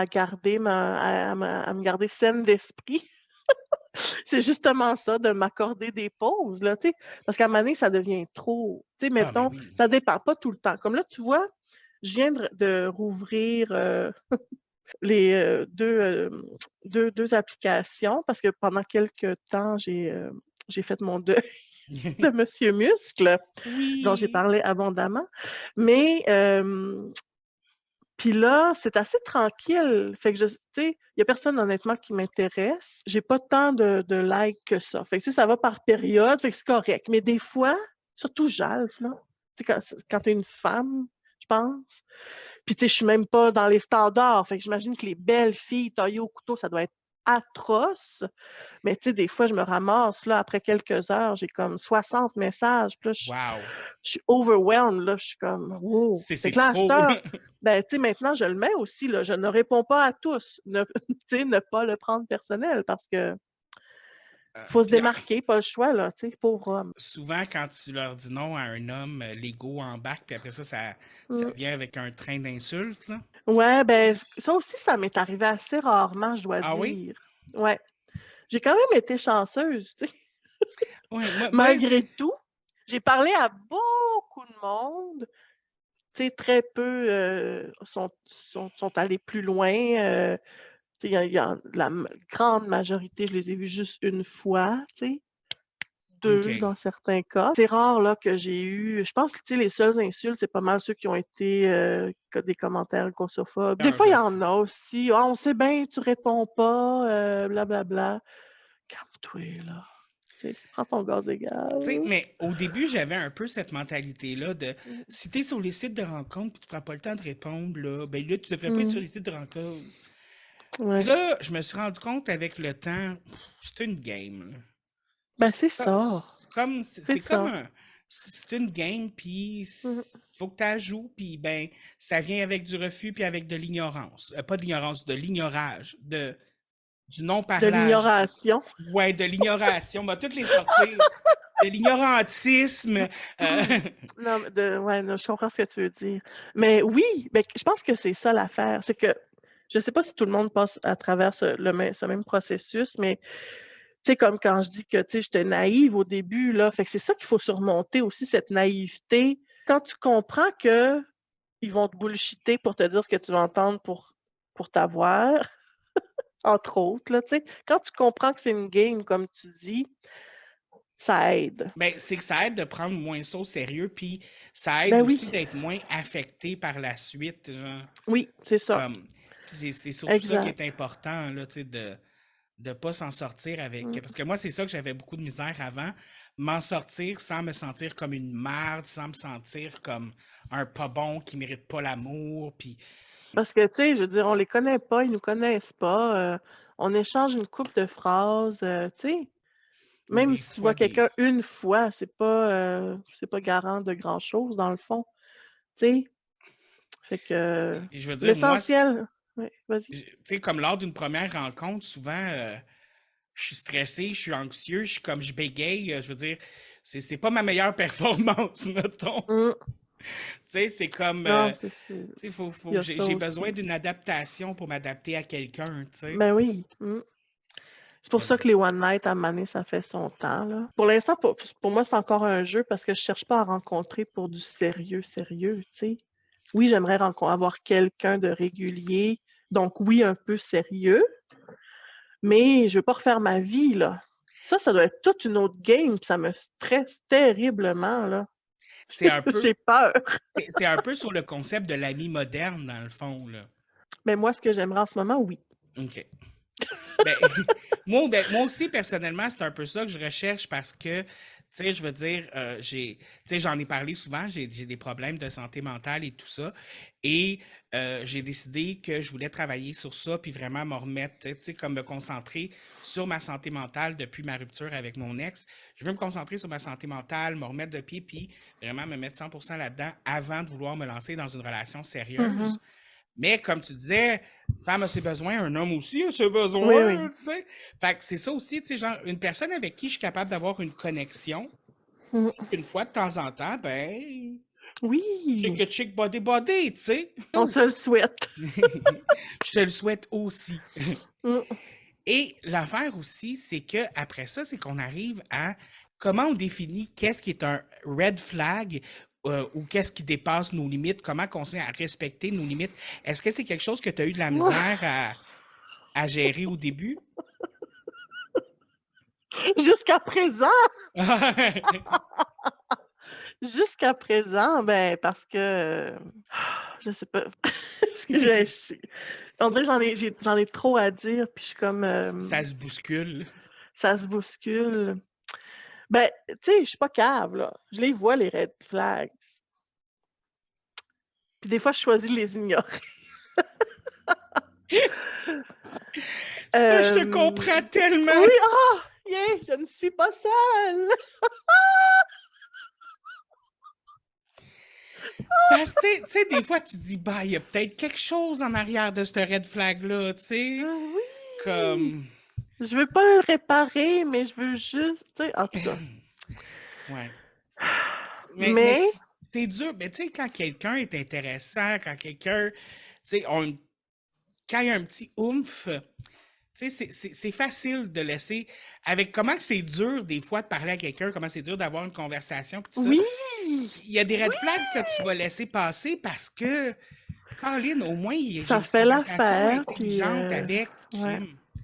garder à me garder saine d'esprit. C'est justement ça, de m'accorder des pauses là, tu sais, parce qu'à un moment donné, ça devient trop. Tu sais, Ah, mais mettons, oui. ça dépend pas tout le temps. Comme là, tu vois, je viens de rouvrir, les, 2 applications parce que pendant quelque temps, j'ai fait mon deuil de Monsieur Muscle, dont j'ai Oui. parlé abondamment. Mais, puis là, c'est assez tranquille. Fait que tu sais, il y a personne honnêtement qui m'intéresse. J'ai pas tant de likes que ça. Fait que tu sais, ça va par période, fait que c'est correct. Mais des fois, surtout Jalf là, tu sais quand tu es une femme, je pense. Puis tu sais, je suis même pas dans les standards. Fait que j'imagine que les belles filles taillées au couteau, ça doit être atroce. Mais tu sais, des fois, je me ramasse là, après quelques heures, j'ai comme 60 messages. Puis là, Wow. je suis overwhelmed, là, je suis comme: «Wow!» Fait C'est que là, à cette trop. heure, ben, tu sais, maintenant, je le mets aussi, là, je ne réponds pas à tous. Ne tu sais, ne pas le prendre personnel parce que faut se Puis démarquer, pas le choix, là, tu sais, pauvre homme. souvent, quand tu leur dis non à un homme, l'ego embarque, puis après ça Mmh. vient avec un train d'insultes, là. Ouais, ben, ça aussi, ça m'est arrivé assez rarement, je dois Ah oui? dire. Ouais. J'ai quand même été chanceuse, tu sais, Ouais, moi, malgré tout. J'ai parlé à beaucoup de monde, tu sais, très peu, sont allés plus loin, tu sais, il y a la grande majorité, je les ai vus juste une fois, tu sais. 2 OK. dans certains cas. C'est rare là que j'ai eu je pense que, tu sais, les seules insultes, c'est pas mal ceux qui ont été, des commentaires grossophobes. Des Un fois, il y en refus. a aussi: «Ah, on sait bien, tu réponds pas, bla. Calme-toi là, tu sais, prends ton gaz égal. Tu sais, mais au début, j'avais un peu cette mentalité-là de Mmh. si t'es sur les sites de rencontres et tu prends pas le temps de répondre, là, ben là, tu devrais pas être Mmh. sur les sites de rencontres. Puis Ouais. là, je me suis rendu compte avec le temps, c'est une game, là. Ben, C'est c'est ça, c'est c'est comme ça. un, c'est une game, puis Mmh. faut que tu joues, puis ben, ça vient avec du refus, puis avec de l'ignorance. Pas de l'ignorance, de l'ignorage, du De non-parlage, l'ignoration. ouais, de l'ignoration. On va toutes les sortir. De l'ignorantisme. euh, Non, mais ouais, non, je comprends ce que tu veux dire. Mais oui, ben, je pense que c'est ça l'affaire. C'est que je sais pas si tout le monde passe à travers ce même processus, mais tu sais, comme quand je dis que, tu sais, j'étais naïve au début, là, fait que c'est ça qu'il faut surmonter aussi, cette naïveté. Quand tu comprends que ils vont te bullshiter pour te dire ce que tu vas entendre pour t'avoir, entre autres, là, tu sais. Quand tu comprends que c'est une game, comme tu dis, ça aide. ben, c'est que ça aide de prendre moins ça au sérieux, puis ça aide Ben oui, aussi d'être moins affecté par la suite, genre. oui, c'est ça. Comme, puis c'est surtout ça qui est Exact. important, là, tu sais, de ne pas s'en sortir avec. Mmh. Parce que moi, c'est ça que j'avais beaucoup de misère avant, m'en sortir sans me sentir comme une merde, sans me sentir comme un pas bon qui mérite pas l'amour, puis Parce que, tu sais, je veux dire, on les connaît pas, ils nous connaissent pas, on échange une couple de phrases, tu sais, même des si tu vois fois, des. quelqu'un une fois, c'est pas garant de grand-chose dans le fond, tu sais? Fait que Je veux dire, moi, l'essentiel oui, vas-y. tu sais, comme lors d'une première rencontre, souvent, je suis stressé, je suis anxieux, je bégaye, je veux dire, c'est pas ma meilleure performance, mettons. Mmh. Tu sais, c'est comme, Non, c'est sûr. tu sais, Il y a ça j'ai besoin aussi. d'une adaptation pour m'adapter à quelqu'un, tu sais. Ben oui, c'est pour Mais ça bon. que les one night, à un moment donné, ça fait son temps, là. Pour l'instant, pour moi, c'est encore un jeu parce que je cherche pas à rencontrer pour du sérieux, sérieux, tu sais? Oui, j'aimerais avoir quelqu'un de régulier, donc oui, un peu sérieux, mais je veux pas refaire ma vie, là. Ça doit être toute une autre game, puis ça me stresse terriblement, là. C'est un peu, J'ai peur. c'est un peu sur le concept de l'ami moderne, dans le fond, là. Mais moi, ce que j'aimerais en ce moment, oui. OK. Ben, moi aussi, personnellement, c'est un peu ça que je recherche parce que, tu sais, je veux dire, tu sais, j'en ai parlé souvent, j'ai des problèmes de santé mentale et tout ça. Et j'ai décidé que je voulais travailler sur ça, puis vraiment me remettre, tu sais, comme me concentrer sur ma santé mentale depuis ma rupture avec mon ex. Je veux me concentrer sur ma santé mentale, me remettre de pied, puis vraiment me mettre 100% là-dedans avant de vouloir me lancer dans une relation Mmh. sérieuse. Mais comme tu disais, femme a ses besoins, un homme aussi a ses Oui, besoins, oui. tu sais. Fait que c'est ça aussi, tu sais, genre, une personne avec qui je suis capable d'avoir une connexion, Mmh. une fois de temps en temps, ben, Oui! chick body body, tu sais. On se le souhaite. Je te le souhaite aussi. Mmh. Et l'affaire aussi, c'est que après ça, c'est qu'on arrive à comment on définit qu'est-ce qui est un red flag ou qu'est-ce qui dépasse nos limites, comment on se met à respecter nos limites. Est-ce que c'est quelque chose que tu as eu de la misère à gérer au début? Jusqu'à présent jusqu'à présent, ben, parce que, je sais pas, parce que on dirait que j'en ai trop à dire, puis je suis comme, Ça se bouscule. ça se bouscule. Ben, tu sais, je suis pas cave, là. Je les vois, les red flags. Puis des fois, je choisis de les ignorer. Ça, je te comprends tellement. Oui, ah! Yeah, je ne suis pas seule! C'est parce que, tu sais, des fois, tu dis, bah, il y a peut-être quelque chose en arrière de ce red flag-là, tu sais. Oui! Comme. Je veux pas le réparer, mais je veux juste, tu sais, en tout cas. Ouais. Mais Mais c'est dur. Mais tu sais, quand quelqu'un est intéressant, quand quelqu'un, tu sais, quand il y a un petit oomph, tu sais, c'est facile de laisser. Avec comment que c'est dur, des fois, de parler à quelqu'un, comment c'est dur d'avoir une conversation, puis tout ça. oui! Il y a des red flags que tu vas laisser passer parce que, Colin, au moins, j'ai Ça une fait conversation l'affaire, puis intelligente avec ouais, Kim. Tu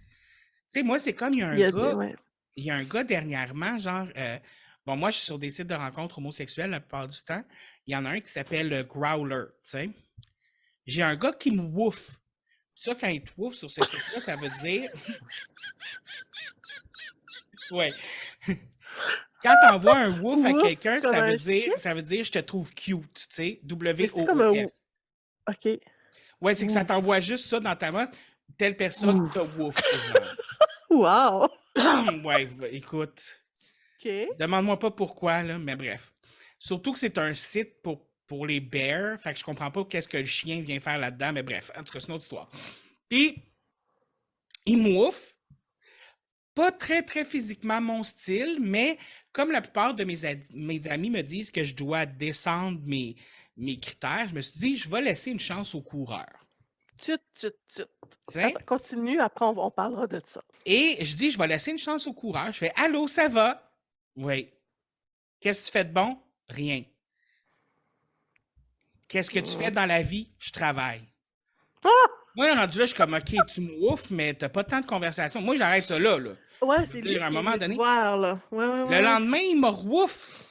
sais, moi, c'est comme il y a un il y a des gars, ouais. il y a un gars dernièrement, genre, bon, moi, je suis sur des sites de rencontres homosexuelles la plupart du temps. Il y en a un qui s'appelle Growler, tu sais. J'ai un gars qui me wouffe. Ça, quand il te wouffe sur ce site-là, ça veut dire. Ouais. Quand t'envoies un wouf à Ouf, quelqu'un, comme un chien? ça veut dire je te trouve cute, tu sais. Mais c'est comme un W-O-O-F. OK. Ouais, c'est que ça Ouf. t'envoie juste ça dans ta main. Telle personne te wouf, genre. Wow! Ouais, écoute. OK. Demande-moi pas pourquoi, là, mais bref. Surtout que c'est un site pour les bears, fait que je comprends pas qu'est-ce que le chien vient faire là-dedans, mais bref, en tout cas, c'est une autre histoire. Puis, il m'ouffe, pas très, très physiquement mon style, mais comme la plupart de mes amis me disent que je dois descendre mes critères, je me suis dit, je vais laisser une chance au coureur. Tut. T'sais? Attends, continue, après on parlera de ça. Et je dis, je vais laisser une chance au coureur. Je fais, allô, ça va? Oui. Qu'est-ce que tu fais de bon? Rien. Qu'est-ce que tu fais dans la vie? Je travaille. Ah! Moi, rendu là, je suis comme, OK, tu me oufes, mais t'as pas tant de conversation. Moi, j'arrête ça là. Ouais, Je c'est veux lui dire, à un qui est moment venu te donné, voir, là. Ouais. le lendemain, il me rouffe.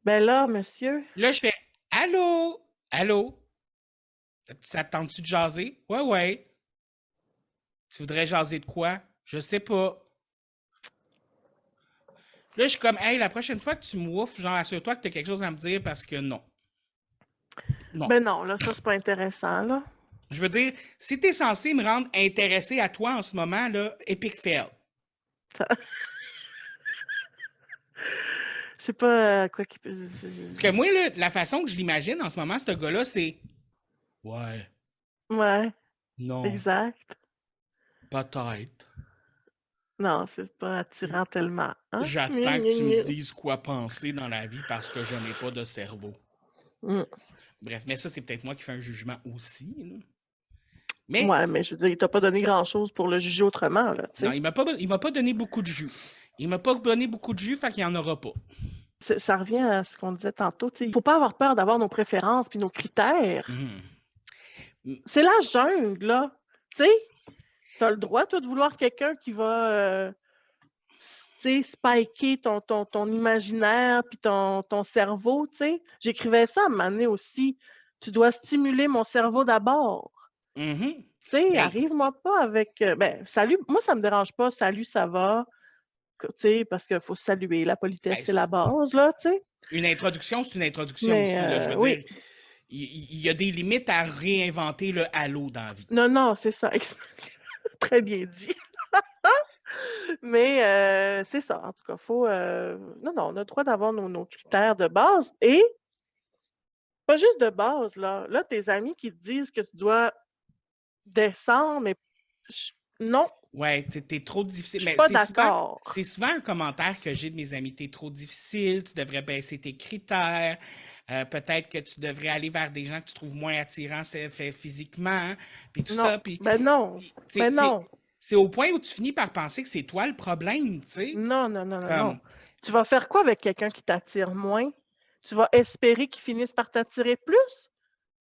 Ben là, monsieur. Là, je fais, allô? Allô? Ça te tente-tu de jaser? Ouais. Tu voudrais jaser de quoi? Je sais pas. Là, je suis comme, hey, la prochaine fois que tu me oufes, genre, assure-toi que t'as quelque chose à me dire parce que non. Non. Ben non, là, ça, c'est pas intéressant, là. Je veux dire, si t'es censé me rendre intéressé à toi en ce moment, là, epic fail. Je sais pas quoi qu'il peut. Parce que moi, là, la façon que je l'imagine en ce moment, ce gars-là, c'est. Ouais. Ouais, Non. exact. Peut-être. Non, c'est pas attirant tellement. Hein? J'attends que tu me dises quoi penser dans la vie parce que je n'ai pas de cerveau. Mm. Bref, mais ça, c'est peut-être moi qui fais un jugement aussi. Là. Mais, Ouais, mais je veux dire, il t'a pas donné grand-chose pour le juger autrement, là, tu non, sais. il m'a pas donné beaucoup de jus. Il m'a pas donné beaucoup de jus, fait qu'il n'y en aura pas. Ça revient à ce qu'on disait tantôt, tu sais. Il faut pas avoir peur d'avoir nos préférences puis nos critères. C'est la jungle, là. Tu sais, t'as le droit, toi, de vouloir quelqu'un qui va, tu sais, spiker ton imaginaire puis ton cerveau, tu sais. J'écrivais ça à un moment donné aussi. Tu dois stimuler mon cerveau d'abord. Mhm. Tu sais, Ben, arrive-moi pas avec, ben, salut, moi, ça me dérange pas, salut, ça va, tu sais, parce qu'il faut saluer, la politesse, ben, c'est la base, là, tu sais. une introduction, c'est une introduction Mais, aussi. Là. Je veux oui, dire, il y a des limites à réinventer le halo dans la vie. non, c'est ça, très bien dit. Mais c'est ça, en tout cas, faut, non, on a le droit d'avoir nos critères de base et pas juste de base, là. Là, tes amis qui te disent que tu dois descendre, mais non, Ouais, t'es trop difficile. je suis Mais pas d'accord. c'est souvent un commentaire que j'ai de mes amis. T'es trop difficile, tu devrais baisser tes critères. Peut-être que tu devrais aller vers des gens que tu trouves moins attirants physiquement. Puis tout Non, ça. Puis, non, c'est non. c'est au point où tu finis par penser que c'est toi le problème, tu sais. Non. Tu vas faire quoi avec quelqu'un qui t'attire moins? Tu vas espérer qu'il finisse par t'attirer plus?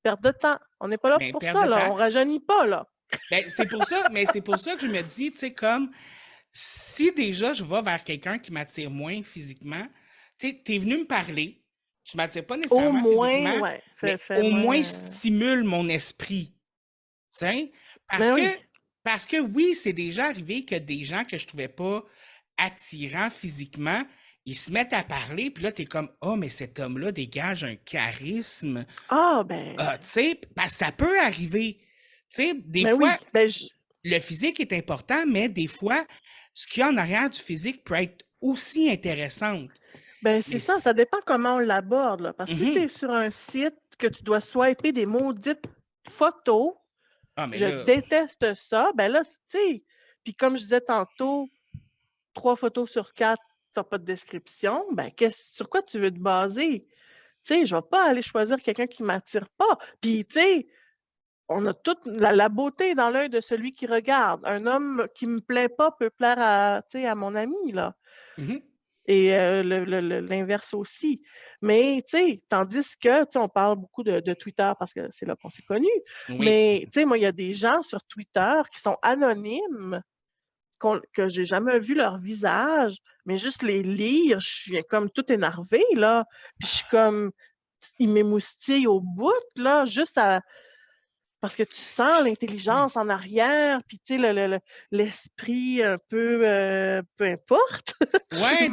Perte de temps. On n'est pas là Ben, pour perte ça, de là. temps. On rajeunit pas, là. Ben, c'est pour ça que je me dis, tu sais, comme si déjà je vais vers quelqu'un qui m'attire moins physiquement, tu sais, t'es venu me parler, tu m'attires pas Au nécessairement moins, physiquement, ouais. mais au Fais-moi. moins stimule mon esprit. Tu sais? Ben oui. Parce que oui, c'est déjà arrivé que des gens que je trouvais pas attirants physiquement, ils se mettent à parler, puis là, t'es comme, oh, mais cet homme-là dégage un charisme. Ah, ben. Tu sais, parce que ça peut arriver. Tu sais, des Ben fois, oui. Ben, le physique est important, mais des fois, ce qu'il y a en arrière du physique peut être aussi intéressant. ben c'est ça. Ça dépend comment on l'aborde, là. Parce que si c'est sur un site que tu dois swiper des maudites photos, je déteste ça. Ben là, tu sais. Puis comme je disais tantôt, 3 photos sur 4, tu n'as pas de description. Ben, sur quoi tu veux te baser? Tu sais, je ne vais pas aller choisir quelqu'un qui ne m'attire pas. Puis, tu sais, on a toute la beauté dans l'œil de celui qui regarde. Un homme qui ne me plaît pas peut plaire à mon ami, là. Et l'inverse aussi. Mais, tu sais, tandis que, tu sais, on parle beaucoup de Twitter parce que c'est là qu'on s'est connus. Oui. Mais, tu sais, moi, il y a des gens sur Twitter qui sont anonymes que j'ai jamais vu leur visage, mais juste les lire, je viens comme tout énervée, là. Puis je suis comme, ils m'émoustillent au bout, là, juste à, parce que tu sens l'intelligence en arrière, puis tu sais, l'esprit un peu, peu importe. Ouais, tu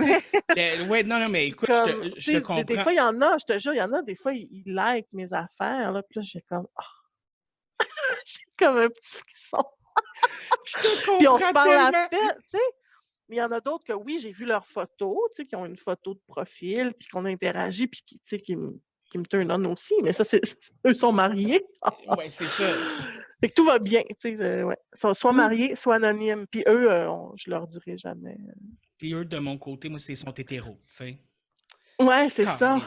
Mais sais, ouais, non, je mais suis écoute, comme, je te tu sais, des comprends. fois, il y en a, je te jure, il y en a, des fois, ils like mes affaires, là, puis là, j'ai comme, j'ai comme un petit frisson. Je te Puis on se comprends parle à tellement. peine, tu sais. Mais il y en a d'autres que oui, j'ai vu leurs photos, tu sais, qui ont une photo de profil, puis qu'on interagit, puis qui, tu sais, qui me turn on aussi. Mais ça, c'est eux sont mariés. Ouais, c'est ça. Fait que tout va bien, tu sais, ouais. Ils sont soit Tout, mariés, soit anonymes. Puis eux, je leur dirai jamais. puis eux, de mon côté, moi, c'est sont hétéros, tu sais. Ouais, c'est ça. Caroline.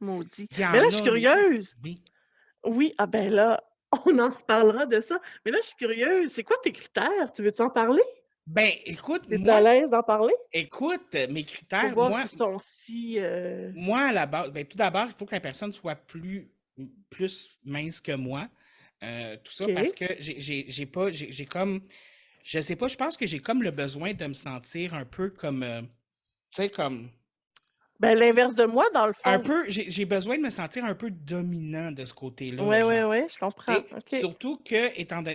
Maudit. Il y Mais là, en je suis a, là. curieuse. Oui. Oui, ah ben là, on en reparlera de ça. Mais là, je suis curieuse. C'est quoi tes critères? Tu veux-tu en parler? Ben, écoute, Es-tu à l'aise d'en parler? mes Pour critères, voir s'ils sont si... moi, à la base, ben, tout d'abord, il faut que la personne soit plus mince que moi. Tout ça parce OK. que j'ai pas, j'ai comme, je sais pas, je pense que j'ai comme le besoin de me sentir un peu comme, tu sais, comme, Ben, l'inverse de moi, dans le un fond. peu, j'ai besoin de me sentir un peu dominant de ce côté-là, Ouais, ouais, genre. ouais, je comprends. OK. Surtout que,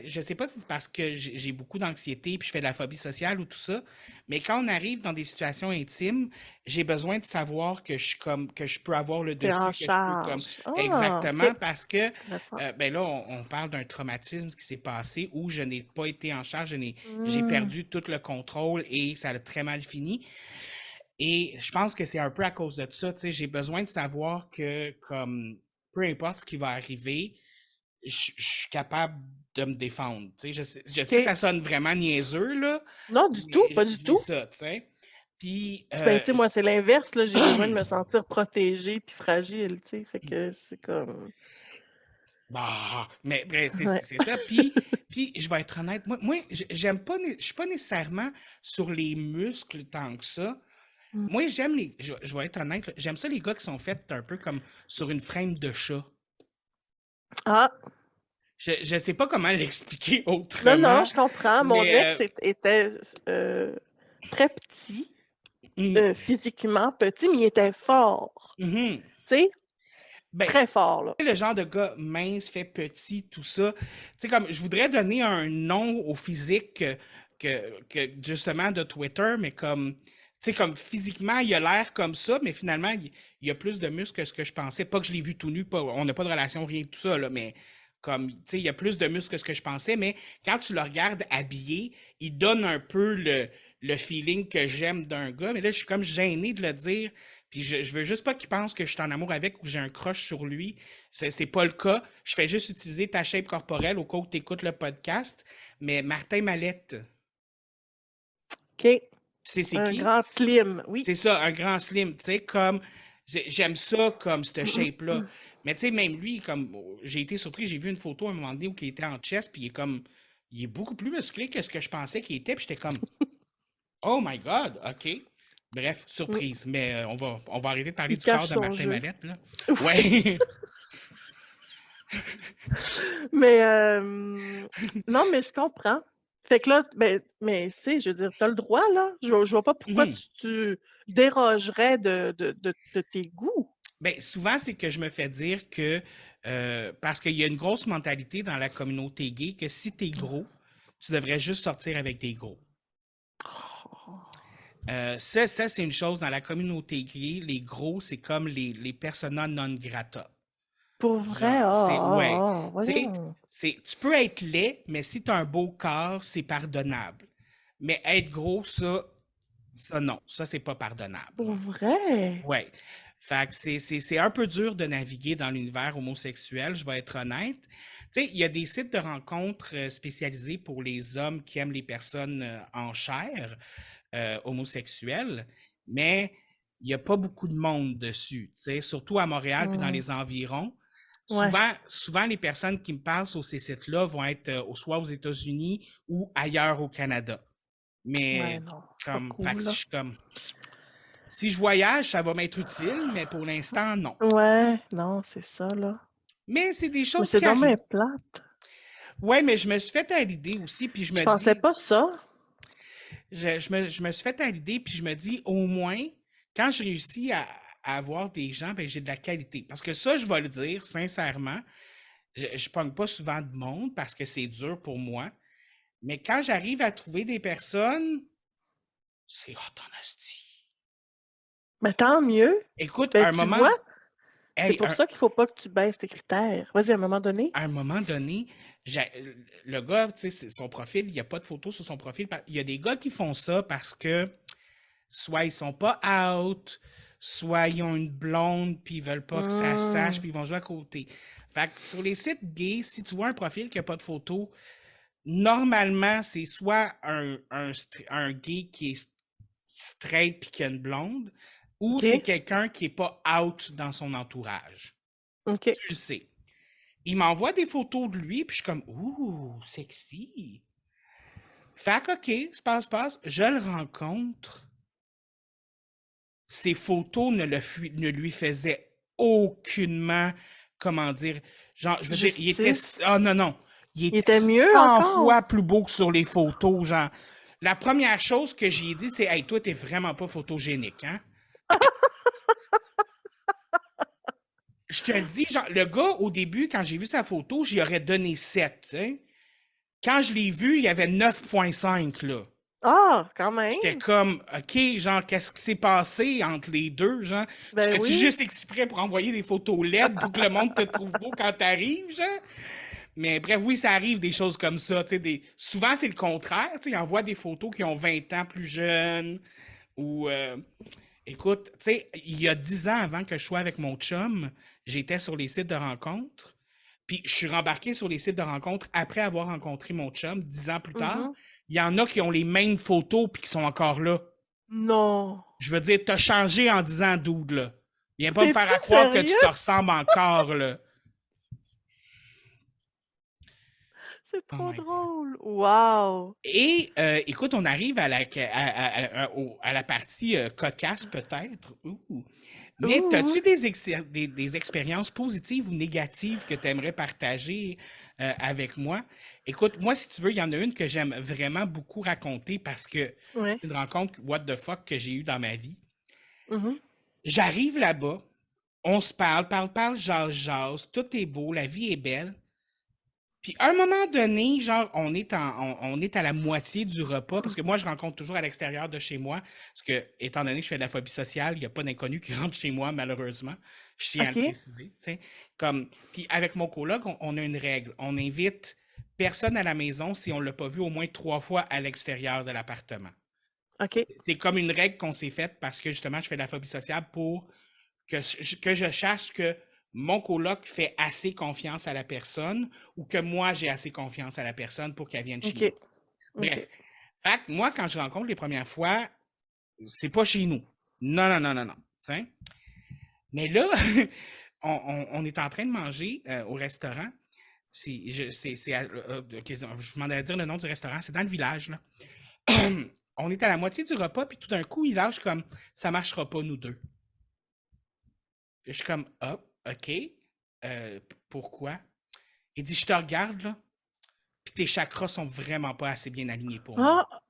je sais pas si c'est parce que j'ai beaucoup d'anxiété puis je fais de la phobie sociale ou tout ça, mais quand on arrive dans des situations intimes, j'ai besoin de savoir que je suis comme, que je peux avoir le T'es en dessus, que je peux comme, charge. Ah, exactement, OK. parce que, Intéressant. ben là, on parle d'un traumatisme qui s'est passé où je n'ai pas été en charge, j'ai Hmm. perdu tout le contrôle et ça a très mal fini. Et je pense que c'est un peu à cause de ça, tu sais, j'ai besoin de savoir que, comme, peu importe ce qui va arriver, je suis capable de me défendre. Tu sais, je sais que OK. ça sonne vraiment niaiseux, là, Non, du tout, mais pas du j'ai tout. ça, tu sais. Puis, Ben, tu sais, moi, c'est l'inverse, là. J'ai besoin de me sentir protégée puis fragile, tu sais. Fait que c'est comme... bah, mais bref, Ouais. c'est ça. Puis, je vais être honnête, moi j'aime pas, je suis pas nécessairement sur les muscles tant que ça. Mm. Moi, j'aime je vais être honnête, là, j'aime ça les gars qui sont faits un peu comme sur une frame de chat. Ah, Je sais pas comment l'expliquer non, non, autrement, je comprends. Mon mais ex était très petit, hum, physiquement petit, mais il était fort. mhm. Tu sais, Ben, très fort, là. le genre de gars mince, fait petit, tout ça. Tu sais, comme, je voudrais donner un nom au physique justement, de Twitter, mais comme, tu sais, comme physiquement, il a l'air comme ça, mais finalement, il a plus de muscles que ce que je pensais. Pas que je l'ai vu tout nu, pas, on n'a pas de relation, rien de tout ça, là, mais comme, tu sais, il a plus de muscles que ce que je pensais, mais quand tu le regardes habillé, il donne un peu le feeling que j'aime d'un gars, mais là, je suis comme gêné de le dire, puis je veux juste pas qu'il pense que je suis en amour avec ou que j'ai un crush sur lui. C'est pas le cas. Je fais juste utiliser ta shape corporelle au cas où tu écoutes le podcast. Mais Martin Mallette, OK. tu sais c'est Un qui? grand slim, oui. C'est ça, un grand slim. Tu sais, comme, j'aime ça comme cette shape-là. Mais tu sais, même lui, comme, j'ai été surpris, j'ai vu une photo à un moment donné où il était en chest, puis il est comme, il est beaucoup plus musclé que ce que je pensais qu'il était, puis j'étais comme, oh my God, OK. Bref, surprise. Mais on va arrêter de parler Il du cache corps de son Martin jeu. Mallette, là. Ouais. Mais non, mais je comprends. Fait que là, ben, mais tu sais, je veux dire, t'as le droit, là. Je vois pas pourquoi Mhm. tu dérogerais de tes goûts. Ben, souvent, c'est que je me fais dire que, parce qu'il y a une grosse mentalité dans la communauté gay, que si t'es gros, tu devrais juste sortir avec des gros. Ça, c'est une chose dans la communauté gay, les gros, c'est comme les persona non grata. Pour vrai? Genre, Ah, ouais. ah, ah, Tu sais, voyons. tu peux être laid, mais si t'as un beau corps, c'est pardonnable. Mais être gros, ça non, ça, c'est pas pardonnable. Pour vrai? Ouais. Fait que c'est un peu dur de naviguer dans l'univers homosexuel, je vais être honnête. Tu sais, il y a des sites de rencontres spécialisés pour les hommes qui aiment les personnes en chair, homosexuelles, mais il n'y a pas beaucoup de monde dessus, tu sais, surtout à Montréal puis dans Hmm. les environs. Ouais. Souvent, les personnes qui me parlent sur ces sites-là vont être soit aux États-Unis ou ailleurs au Canada. Ouais, Mais non, c'est pas comme, fait que cool, je là. suis comme, si je voyage, ça va m'être utile, mais pour l'instant, non. Ouais, non, c'est ça, là. Mais c'est des Mais choses c'est qui dommage arrivent. plate. Ouais, mais je me suis fait à l'idée aussi, puis je Je me pensais dis, pas ça. je me suis fait à l'idée, puis je me dis, au moins, quand je réussis à avoir des gens, ben, j'ai de la qualité. Parce que ça, je vais le dire, sincèrement, je pogne pas souvent de monde parce que c'est dur pour moi. Mais quand j'arrive à trouver des personnes, c'est hot en asti. Mais tant mieux. Écoute, Ben, tu vois, c'est hey, pour ça qu'il faut pas que tu baisses tes critères. Vas-y, à un moment donné. à un moment donné, le gars, tu sais, son profil, il n'y a pas de photo sur son profil. Il y a des gars qui font ça parce que soit ils sont pas out, soit ils ont une blonde puis ils veulent pas que ça sache puis ils vont jouer à côté. Fait que sur les sites gays, si tu vois un profil qui a pas de photo, normalement, c'est soit un gay qui est straight puis qui a une blonde, ou c'est OK. quelqu'un qui est pas out dans son entourage. OK. Tu le sais. Il m'envoie des photos de lui, puis je suis comme, ouh, sexy. Fait que, OK, passe, je le rencontre. Ses photos ne lui faisaient aucunement, comment dire, genre, je veux dire, il était, Justice. ah non, non, il Il était était mieux 100 encore? fois plus beau que sur les photos, genre. La première chose que j'ai dit, c'est, hey, toi, t'es vraiment pas photogénique, hein? Je te le dis, genre, le gars, au début, quand j'ai vu sa photo, j'y aurais donné 7, hein? Quand je l'ai vu, il y avait 9,5, là. Ah, quand J'étais même. comme, OK, genre, qu'est-ce qui s'est passé entre les deux, genre? Tu Ben fais-tu oui. juste exprès pour envoyer des photos LED pour que le monde te trouve beau quand t'arrives, genre? Mais bref, oui, ça arrive des choses comme ça, tu sais, souvent, c'est le contraire, tu sais, ils envoient des photos qui ont 20 ans plus jeunes, ou... Écoute, tu sais, il y a 10 ans avant que je sois avec mon chum, j'étais sur les sites de rencontres. Puis je suis rembarqué sur les sites de rencontres après avoir rencontré mon chum 10 ans plus tard. Mhm. Il y en a qui ont les mêmes photos puis qui sont encore là. Non. Je veux dire, t'as changé en 10 ans, dude, là. Viens pas me faire T'es-tu à croire que tu sérieux? te ressembles encore, là. C'est Oh trop my God. drôle. Wow. Et écoute, on arrive à la partie cocasse, peut-être. Ouh. Mais Ouh. as-tu des expériences positives ou négatives que tu aimerais partager avec moi? Écoute, moi, si tu veux, il y en a une que j'aime vraiment beaucoup raconter parce que c'est Ouais. une rencontre what the fuck que j'ai eue dans ma vie. Mhm. J'arrive là-bas, on se parle, jase, tout est beau, la vie est belle. Puis à un moment donné, genre, on est à la moitié du repas, parce que moi, je rencontre toujours à l'extérieur de chez moi, parce que, étant donné que je fais de la phobie sociale, il n'y a pas d'inconnus qui rentrent chez moi, malheureusement. Je tiens à le OK. préciser, tu sais. Comme, puis avec mon coloc, on a une règle. On invite personne à la maison si on ne l'a pas vu au moins 3 fois à l'extérieur de l'appartement. OK. C'est comme une règle qu'on s'est faite parce que, justement, je fais de la phobie sociale pour que je sache que mon coloc fait assez confiance à la personne ou que moi, j'ai assez confiance à la personne pour qu'elle vienne chez nous. OK. Bref. OK. Fait que moi, quand je rencontre les premières fois, c'est pas chez nous. Non, non, non, non, non. T'sais? Mais là, on est en train de manger au restaurant. Ok, je m'en allais dire le nom du restaurant. C'est dans le village, là. On est à la moitié du repas, puis tout d'un coup, il lâche comme ça marchera pas, nous deux. Je suis comme, ah, OK. Pourquoi? Il dit, je te regarde, là, puis tes chakras sont vraiment pas assez bien alignés pour moi. Ah,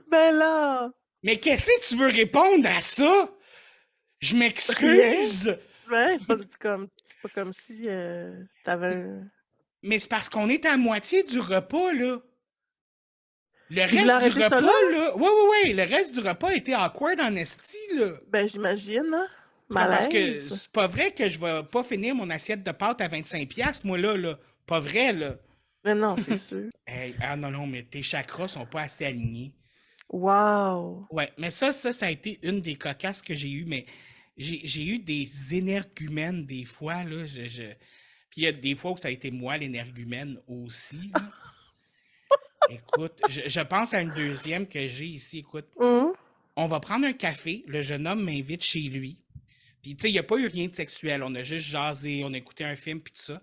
ben là, Mais qu'est-ce que tu veux répondre à ça? Je rien. m'excuse, Ouais, c'est pas comme si t'avais un... mais c'est parce qu'on est à moitié du repas, là. Le Puis il a reste du arrêté ça là? repas, là, ouais, le reste du repas était awkward en esti, là. Ben j'imagine, hein? Comme parce que Malaise. c'est pas vrai que je vais pas finir mon assiette de pâtes à 25$, moi, là. Pas vrai, là. Mais non, c'est sûr. Hey, ah non, non, mais tes chakras sont pas assez alignés. Wow. Ouais, mais ça a été une des cocasses que j'ai eues, mais j'ai eu des énergumènes des fois, là. Puis il y a des fois où ça a été moi l'énergumène aussi, là. Écoute, je pense à une deuxième que j'ai ici. Écoute, Hum. on va prendre un café, le jeune homme m'invite chez lui. Puis, tu sais, il n'y a pas eu rien de sexuel. On a juste jasé, on a écouté un film, puis tout ça.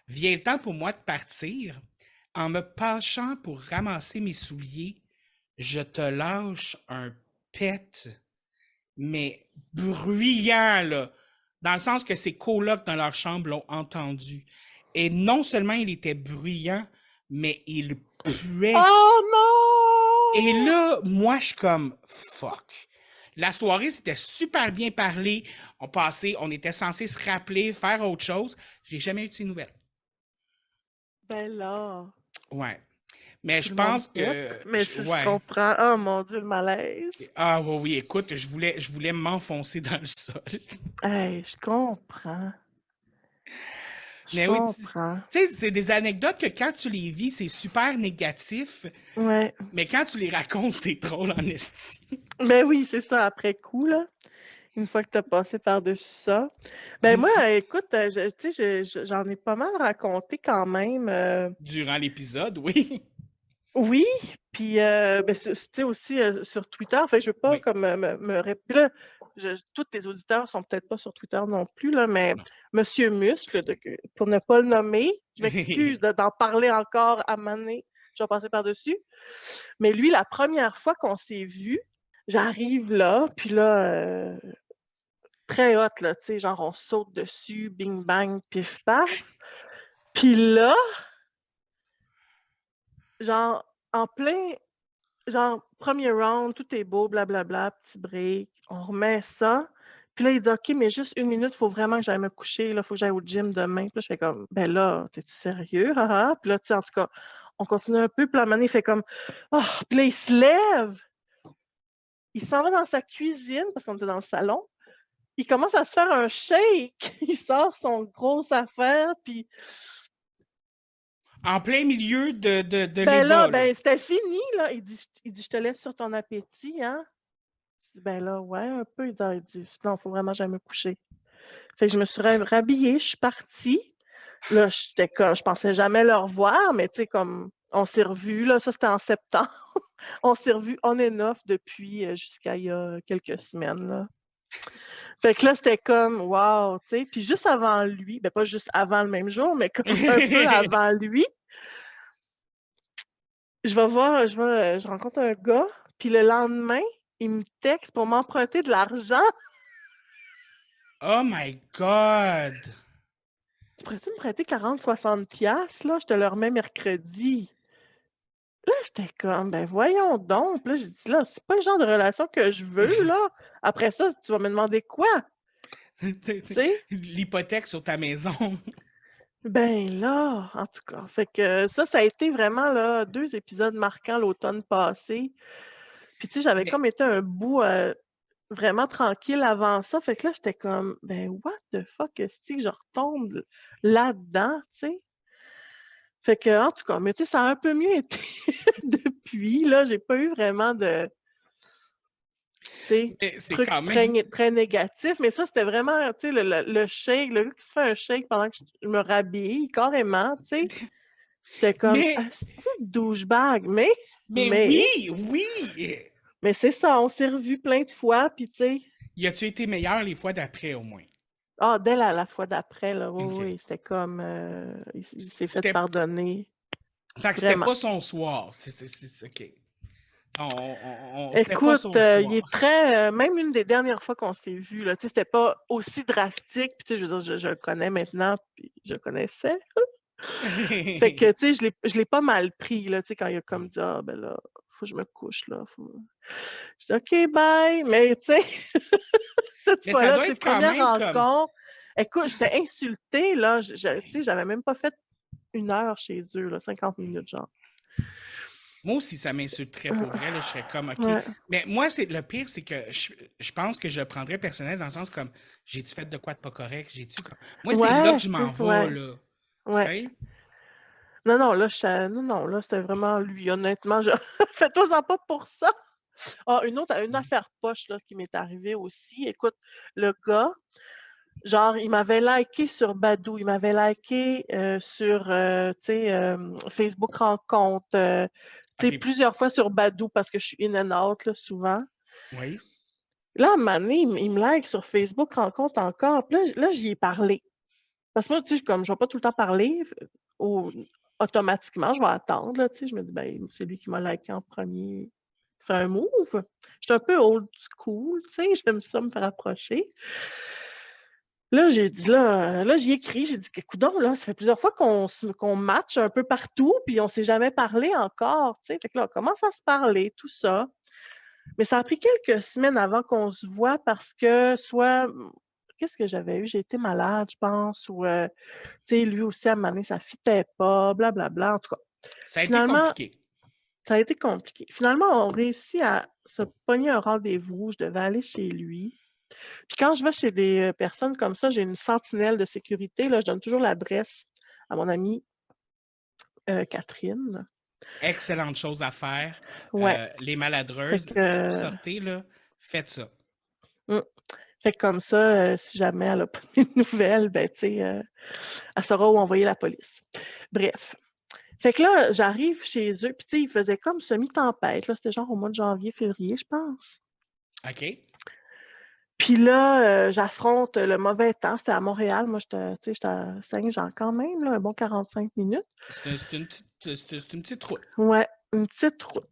Vient le temps pour moi de partir. En me penchant pour ramasser mes souliers, je te lâche un pet, mais bruyant, là. Dans le sens que ses colocs dans leur chambre l'ont entendu. Et non seulement il était bruyant, mais il puait. Oh Et non! là, moi, je suis comme fuck. La soirée, c'était super bien parlé. On était censé se rappeler, faire autre chose. J'ai jamais eu de ces nouvelles. Ben là, Ouais. Mais tout je le monde pense pète. que. Mais je Ouais. comprends. Oh mon Dieu, le malaise. Ah oui, oui, écoute, je voulais m'enfoncer dans le sol. Hey, je comprends. Je Mais oui, tu comprends. sais, c'est des anecdotes que quand tu les vis, c'est super négatif, Ouais. mais quand tu les racontes, c'est drôle en esti. Ben oui, c'est ça, après coup, là. Une fois que tu as passé par-dessus ça. Ben moi, écoute, tu sais, j'en ai pas mal raconté quand même. Durant l'épisode, oui. Oui, puis ben, tu sais aussi sur Twitter, en fait, je veux pas Oui. comme puis là, tous les auditeurs sont peut-être pas sur Twitter non plus, là, mais Non. Monsieur Muscle, pour ne pas le nommer, je m'excuse d'en parler encore à un moment donné, je vais passer par-dessus. Mais lui, la première fois qu'on s'est vu, j'arrive là, puis là, très hot, là, tu sais, genre on saute dessus, bing bang, pif paf. Puis là, genre, en plein, genre, premier round, tout est beau, blablabla, petit break, on remet ça. Puis là, il dit, OK, mais juste 1 minute, il faut vraiment que j'aille me coucher, il faut que j'aille au gym demain. Puis là, je fais comme, ben là, t'es-tu sérieux? Ah, ah. Puis là, tu sais, en tout cas, on continue un peu, puis la manée, il fait comme, oh, puis là, il se lève, il s'en va dans sa cuisine, parce qu'on était dans le salon, il commence à se faire un shake, il sort son grosse affaire, puis En plein milieu de ben là, l'ébat, là. ben c'était fini, là. Il dit, je te laisse sur ton appétit, hein? Je dis, ben là, ouais, un peu. Il dit, non, faut vraiment jamais me coucher. Fait que je me suis rhabillée, je suis partie. Là, j'étais comme, je pensais jamais le revoir, mais tu sais, comme, on s'est revus, là, ça c'était en septembre. On s'est revus on and off depuis jusqu'à il y a quelques semaines, là. Fait que là, c'était comme, wow, tu sais. Puis juste avant lui, ben pas juste avant le même jour, mais comme un peu avant lui, je rencontre un gars, puis le lendemain, il me texte pour m'emprunter de l'argent. Oh my God! Tu pourrais-tu me prêter 40-60$, là? Je te le remets mercredi. Là, j'étais comme, ben voyons donc. Puis là, j'ai dit, là, c'est pas le genre de relation que je veux, là. Après ça, tu vas me demander quoi? Tu sais? L'hypothèque sur ta maison. Ben là, en tout cas. Fait que ça a été vraiment, là, 2 épisodes marquants l'automne passé. Puis tu sais, j'avais Mais comme été un bout vraiment tranquille avant ça. Fait que là, j'étais comme, ben what the fuck, est-ce que je retombe là-dedans, tu sais? Fait que, en tout cas, mais tu sais, ça a un peu mieux été depuis, là. J'ai pas eu vraiment de, tu sais, mais c'est trucs quand très, même. très négatifs. Mais ça, c'était vraiment, tu sais, le shake, le gars qui se fait un shake pendant que je me rhabille, carrément, tu sais. J'étais comme, ah, Mais, c'est douchebag, mais mais, oui, oui! mais c'est ça, on s'est revus plein de fois, puis tu sais, Y a-tu été meilleur les fois d'après, au moins? dès la fois d'après, là, oui, OK. oui, c'était comme, il s'est fait C'était. pardonner, Fait que c'était vraiment. pas son soir. OK. C'était pas Écoute, son il est soir. très, même une des dernières fois qu'on s'est vus, là, tu sais, c'était pas aussi drastique, puis tu sais, je veux dire, je le connais maintenant, puis je le connaissais. Fait que, tu sais, je l'ai pas mal pris, là, tu sais, quand il a comme dit: «Ah, ben là, faut que je me couche, là, faut». Je dis: «OK, bye», mais tu sais, cette Mais ça fois-là, doit tu sais, être quand 1re même comme. rencontre, écoute, j'étais insultée, là, tu sais, j'avais même pas fait 1 heure chez eux, là, 50 minutes, genre. Moi aussi, ça m'insulterait pour vrai, là, je serais comme OK. Ouais. Mais moi, c'est le pire, c'est que je pense que je le prendrais personnel dans le sens comme j'ai-tu fait de quoi de pas correct? J'ai-tu comme. Moi, c'est là que Ouais, je tu m'en sais, vais, ouais, là. Tu ouais. sais? Non, non, là, non, non, là, c'était vraiment lui, honnêtement, je fais-toi-en pas pour ça. Ah, une affaire poche, là, qui m'est arrivée aussi. Écoute, le gars, genre, il m'avait liké sur Badoo, il m'avait liké sur, tu sais, Facebook Rencontre, tu sais, OK. plusieurs fois sur Badoo parce que je suis in and out, là, souvent. Oui. Là, à un moment donné, il me like sur Facebook Rencontre encore. Puis là, j'y ai parlé. Parce que moi, tu sais, comme je vais pas tout le temps parler, au automatiquement, je vais attendre, là, tu sais. Je me dis: «Ben, c'est lui qui m'a liké en premier, fait un move». Je suis un peu old school, tu sais, j'aime ça me faire approcher. Là, j'ai dit, là, j'y écris, j'ai dit, coudonc, là, ça fait plusieurs fois qu'on match un peu partout, puis on s'est jamais parlé encore, tu sais. Fait que là, on commence à se parler, tout ça. Mais ça a pris quelques semaines avant qu'on se voit parce que qu'est-ce que j'avais eu? J'ai été malade, je pense, ou, tu sais, lui aussi, à un moment donné, ça fitait pas, blablabla. En tout cas, Ça a été finalement, compliqué. ça a été compliqué. Finalement, on réussit à se pogner un rendez-vous. Je devais aller chez lui. Puis quand je vais chez des personnes comme ça, j'ai une sentinelle de sécurité. Là, je donne toujours l'adresse à mon amie Catherine. Excellente chose à faire. Ouais. Les Fait maladreuses, si vous que, sortez, là, faites ça. mm. Fait que comme ça, si jamais elle n'a pas de nouvelles, ben, tu sais, elle saura où envoyer la police. Bref. Fait que là, j'arrive chez eux, puis tu sais, il faisait comme semi-tempête. Là, c'était genre au mois de janvier, février, je pense. OK? Puis là, j'affronte le mauvais temps. C'était à Montréal. Moi, j'étais à Saint-Jean quand même, là, un bon 45 minutes. C'est une petite route. Ouais, une petite route.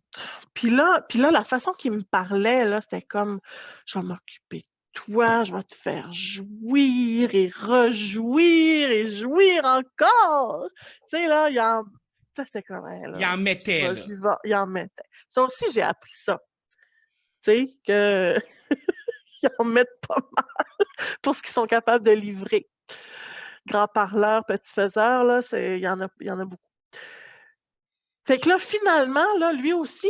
Puis là, la façon qu'il me parlait, là, c'était comme je vais m'occuper de toi, je vais te faire jouir et rejouir et jouir encore. Tu sais, là, ça, j'étais comme hey, Il là, en mettait, là. j'y vais, il en mettait. Ça aussi, j'ai appris ça. Tu sais, que ils en mettent pas mal pour ce qu'ils sont capables de livrer. Grand parleur, petit faiseur, là, il y en a beaucoup. Fait que là, finalement, là, lui aussi,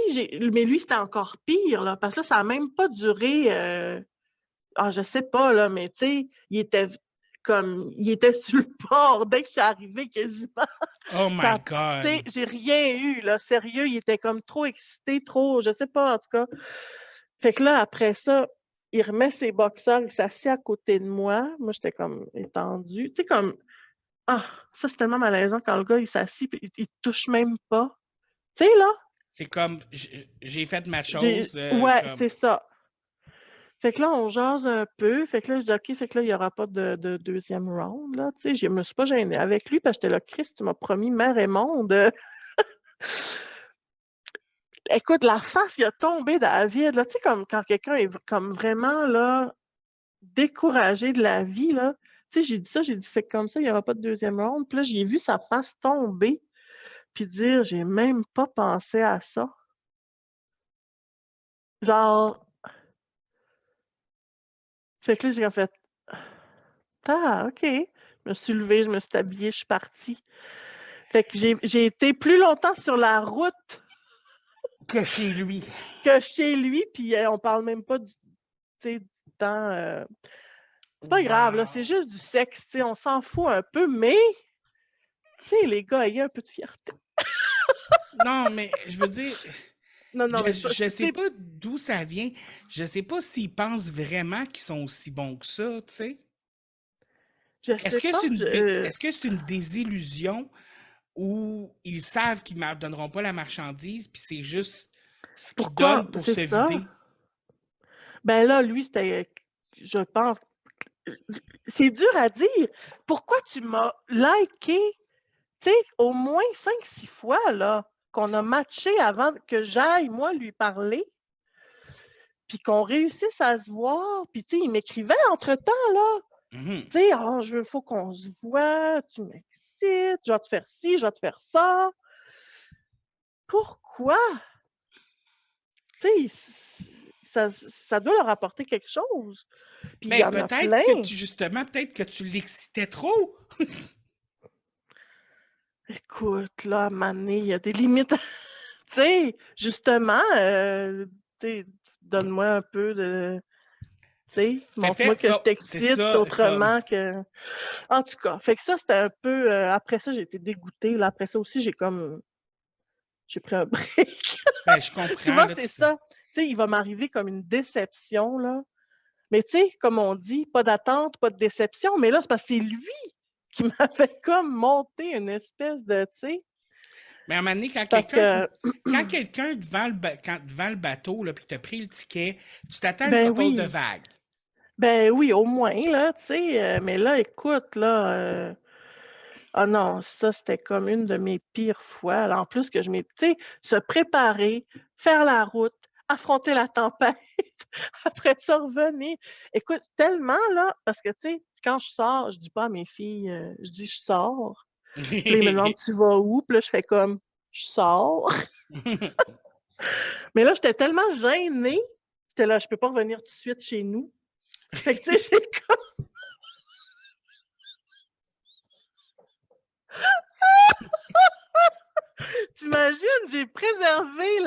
mais lui, c'était encore pire, là, parce que là, ça n'a même pas duré, je sais pas, là, mais tu sais, il était sur le bord dès que je suis arrivée quasiment. Oh Ça, my tu sais, God! j'ai rien eu, là, sérieux, il était comme trop excité, trop, je sais pas, en tout cas. Fait que là, après ça, il remet ses boxeurs, il s'assied à côté de moi. Moi, j'étais comme étendue. Tu sais, comme, ça, c'est tellement malaisant quand le gars, il s'assied et il te touche même pas. Tu sais, là, C'est comme, j'ai fait ma chose, ouais, comme, c'est ça. Fait que là, on jase un peu. Fait que là, je dis, OK, fait que là, il n'y aura pas de deuxième round, là. Tu sais, je me suis pas gênée avec lui parce que j'étais là, Christ, tu m'as promis mer et monde. Écoute, la face, il a tombé dans la vide, là. Tu sais, comme quand quelqu'un est comme vraiment, là, découragé de la vie, là. Tu sais, j'ai dit ça, j'ai dit, fait que comme ça, il n'y aura pas de deuxième round. Puis là, j'ai vu sa face tomber, puis dire, j'ai même pas pensé à ça. Genre, fait que là, j'ai en fait, OK. Je me suis levée, je me suis habillée, je suis partie. Fait que j'ai été plus longtemps sur la route que chez lui. que chez lui, puis on parle même pas tu sais, du temps. C'est pas grave, là, c'est Wow! juste du sexe, tu sais, on s'en fout un peu, mais, tu sais, les gars, ayez un peu de fierté. Non, mais je veux dire, Non, non, mais c'est pas, je tu sais sais, pas d'où ça vient. Je sais pas s'ils pensent vraiment qu'ils sont aussi bons que ça, tu sais. je sais pas, Est-ce que c'est une désillusion ou ils savent qu'ils ne donneront pas la marchandise, puis c'est juste ce qu'ils pourquoi, donnent pour c'est se ça. vider? Ben là, lui, c'était, je pense, c'est dur à dire. Pourquoi tu m'as liké, tu sais, au moins 5-6 fois, là, qu'on a matché avant que j'aille, moi, lui parler? Puis qu'on réussisse à se voir. Puis, tu sais, il m'écrivait entre-temps, là. Mhm. Tu sais, faut qu'on se voit, tu m'excites, je vais te faire ci, je vais te faire ça. Pourquoi? Tu sais, ça doit leur apporter quelque chose. Puis il y Ben, en a plein. peut-être que tu l'excitais trop. Écoute, là, à un moment donné, il y a des limites. Tu sais, justement, tu sais, donne-moi un peu de. Tu sais, montre-moi que je C'est t'excite ça, comme, autrement que. En tout cas, fait que ça, c'était un peu. Après ça, j'ai été dégoûtée. Là, après ça aussi, j'ai pris un break. ben, je comprends, Souvent, là, c'est ça. Tu sais, il va m'arriver comme une déception, là. Mais tu sais, comme on dit, pas d'attente, pas de déception. Mais là, c'est parce que c'est lui qui m'avait comme monté une espèce de, tu sais, mais à un moment donné, parce que, quand quelqu'un devant le bateau, là, puis t'as pris le ticket, tu t'attends à une ben couple de oui, vagues. ben oui, au moins, là, tu sais. Mais là, écoute, là, ah non, ça, c'était comme une de mes pires fois. Là, en plus que tu sais, se préparer, faire la route, affronter la tempête, après ça, revenir. Écoute, tellement, là, parce que, tu sais, quand je sors, je dis pas à mes filles, je dis: «Je sors». Puis là, ils me demandent: «Tu vas où?» Puis là, je fais comme: «Je sors». Mais là, j'étais tellement gênée, j'étais là: «Je peux pas revenir tout de suite chez nous». Fait que, tu sais, j'ai comme tu j'ai préservé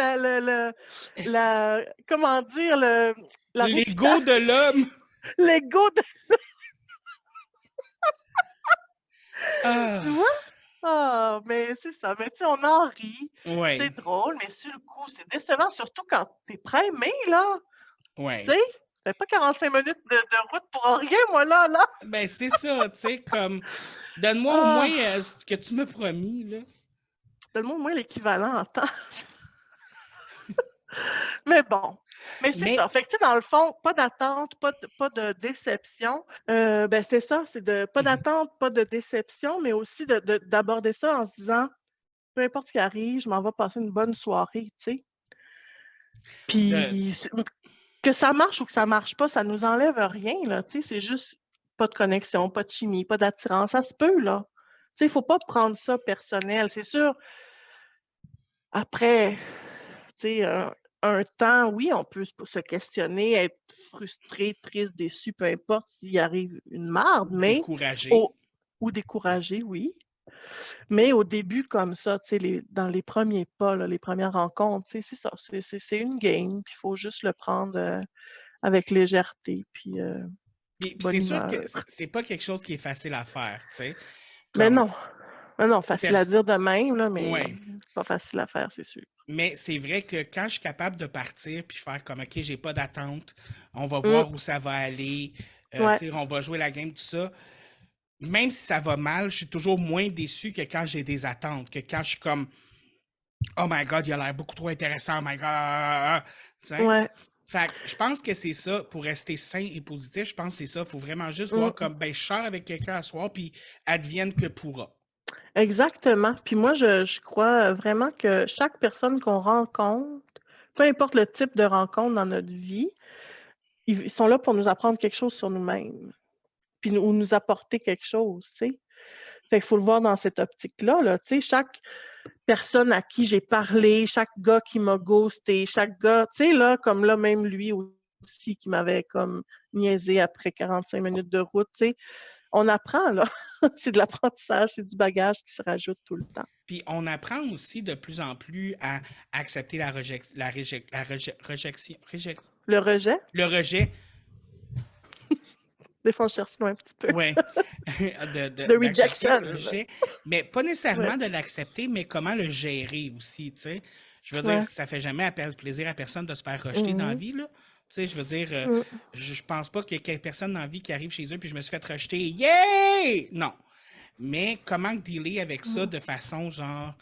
la comment dire? La L'ego de réputation, l'homme. l'ego de Ah, tu vois? Ah, mais c'est ça, mais tu sais, on en rit, ouais, c'est drôle, mais sur le coup, c'est décevant, surtout quand tu es primé, là, tu ouais. sais? Ça fait pas 45 minutes de route pour rien, moi, là. Ben, c'est ça, tu sais, comme, donne-moi au moins Ah! ce que tu m'as promis, là. Donne-moi au moins l'équivalent en temps. Mais bon, mais c'est ça. Mais, Fait que, tu sais, dans le fond, pas d'attente, pas de déception. Ben, c'est ça, c'est de pas mhm, d'attente, pas de déception, mais aussi d'aborder ça en se disant: «Peu importe ce qui arrive, je m'en vais passer une bonne soirée», tu sais? de, Puis que ça marche ou que ça marche pas, ça nous enlève rien, là, tu sais? C'est juste pas de connexion, pas de chimie, pas d'attirance. Ça se peut, là. Tu sais, il faut pas prendre ça personnel. C'est sûr, après, tu sais, un temps, oui, on peut se questionner, être frustré, triste, déçu, peu importe s'il arrive une marde, mais découragé. au ou découragé, oui. Mais au début comme ça, tu sais, dans les premiers pas, là, les premières rencontres, tu sais, c'est ça, c'est une game, puis il faut juste le prendre, avec légèreté, puis, Puis bonne c'est sûr que humeur. c'est pas quelque chose qui est facile à faire, tu sais. Mais Comme, non, facile à dire de même, là, mais ouais. pas facile à faire, c'est sûr. Mais c'est vrai que quand je suis capable de partir puis faire comme, OK, j'ai pas d'attente, on va Mmh, voir où ça va aller, ouais, tu sais, on va jouer la game, tout ça. Même si ça va mal, je suis toujours moins déçu que quand j'ai des attentes, que quand je suis comme, oh my God, il a l'air beaucoup trop intéressant, oh my God. Tu sais? ouais, Fait que je pense que c'est ça, pour rester sain et positif, je pense que c'est ça. Il faut vraiment juste voir mmh. comme, ben, je sors avec quelqu'un à soir, puis advienne que pourra. Exactement. Puis moi, je crois, vraiment que chaque personne qu'on rencontre, peu importe le type de rencontre dans notre vie, ils sont là pour nous apprendre quelque chose sur nous-mêmes, puis nous apporter quelque chose, tu sais? Fait qu'il faut le voir dans cette optique-là, là, tu sais? Chaque personne à qui j'ai parlé, chaque gars qui m'a ghosté, chaque gars, tu sais, là, comme là, même lui aussi qui m'avait comme niaisé après 45 minutes de route, tu sais? On apprend, là. C'est de l'apprentissage, c'est du bagage qui se rajoute tout le temps. Puis on apprend aussi de plus en plus à accepter Le rejet, le rejet, des fois, on cherche loin un petit peu. ouais, The d'accepter le rejection. rejet, mais pas Ouais, nécessairement de l'accepter, mais comment le gérer aussi, tu sais. Je veux dire, ouais. ça fait jamais plaisir à personne de se faire rejeter dans la Mmh vie, là. Tu sais, je veux dire, mh. je pense pas qu'il y ait personne dans la vie qui arrive chez eux puis je me suis fait rejeter. Yay! Non. Mais comment dealer avec ça Mmh. de façon, genre,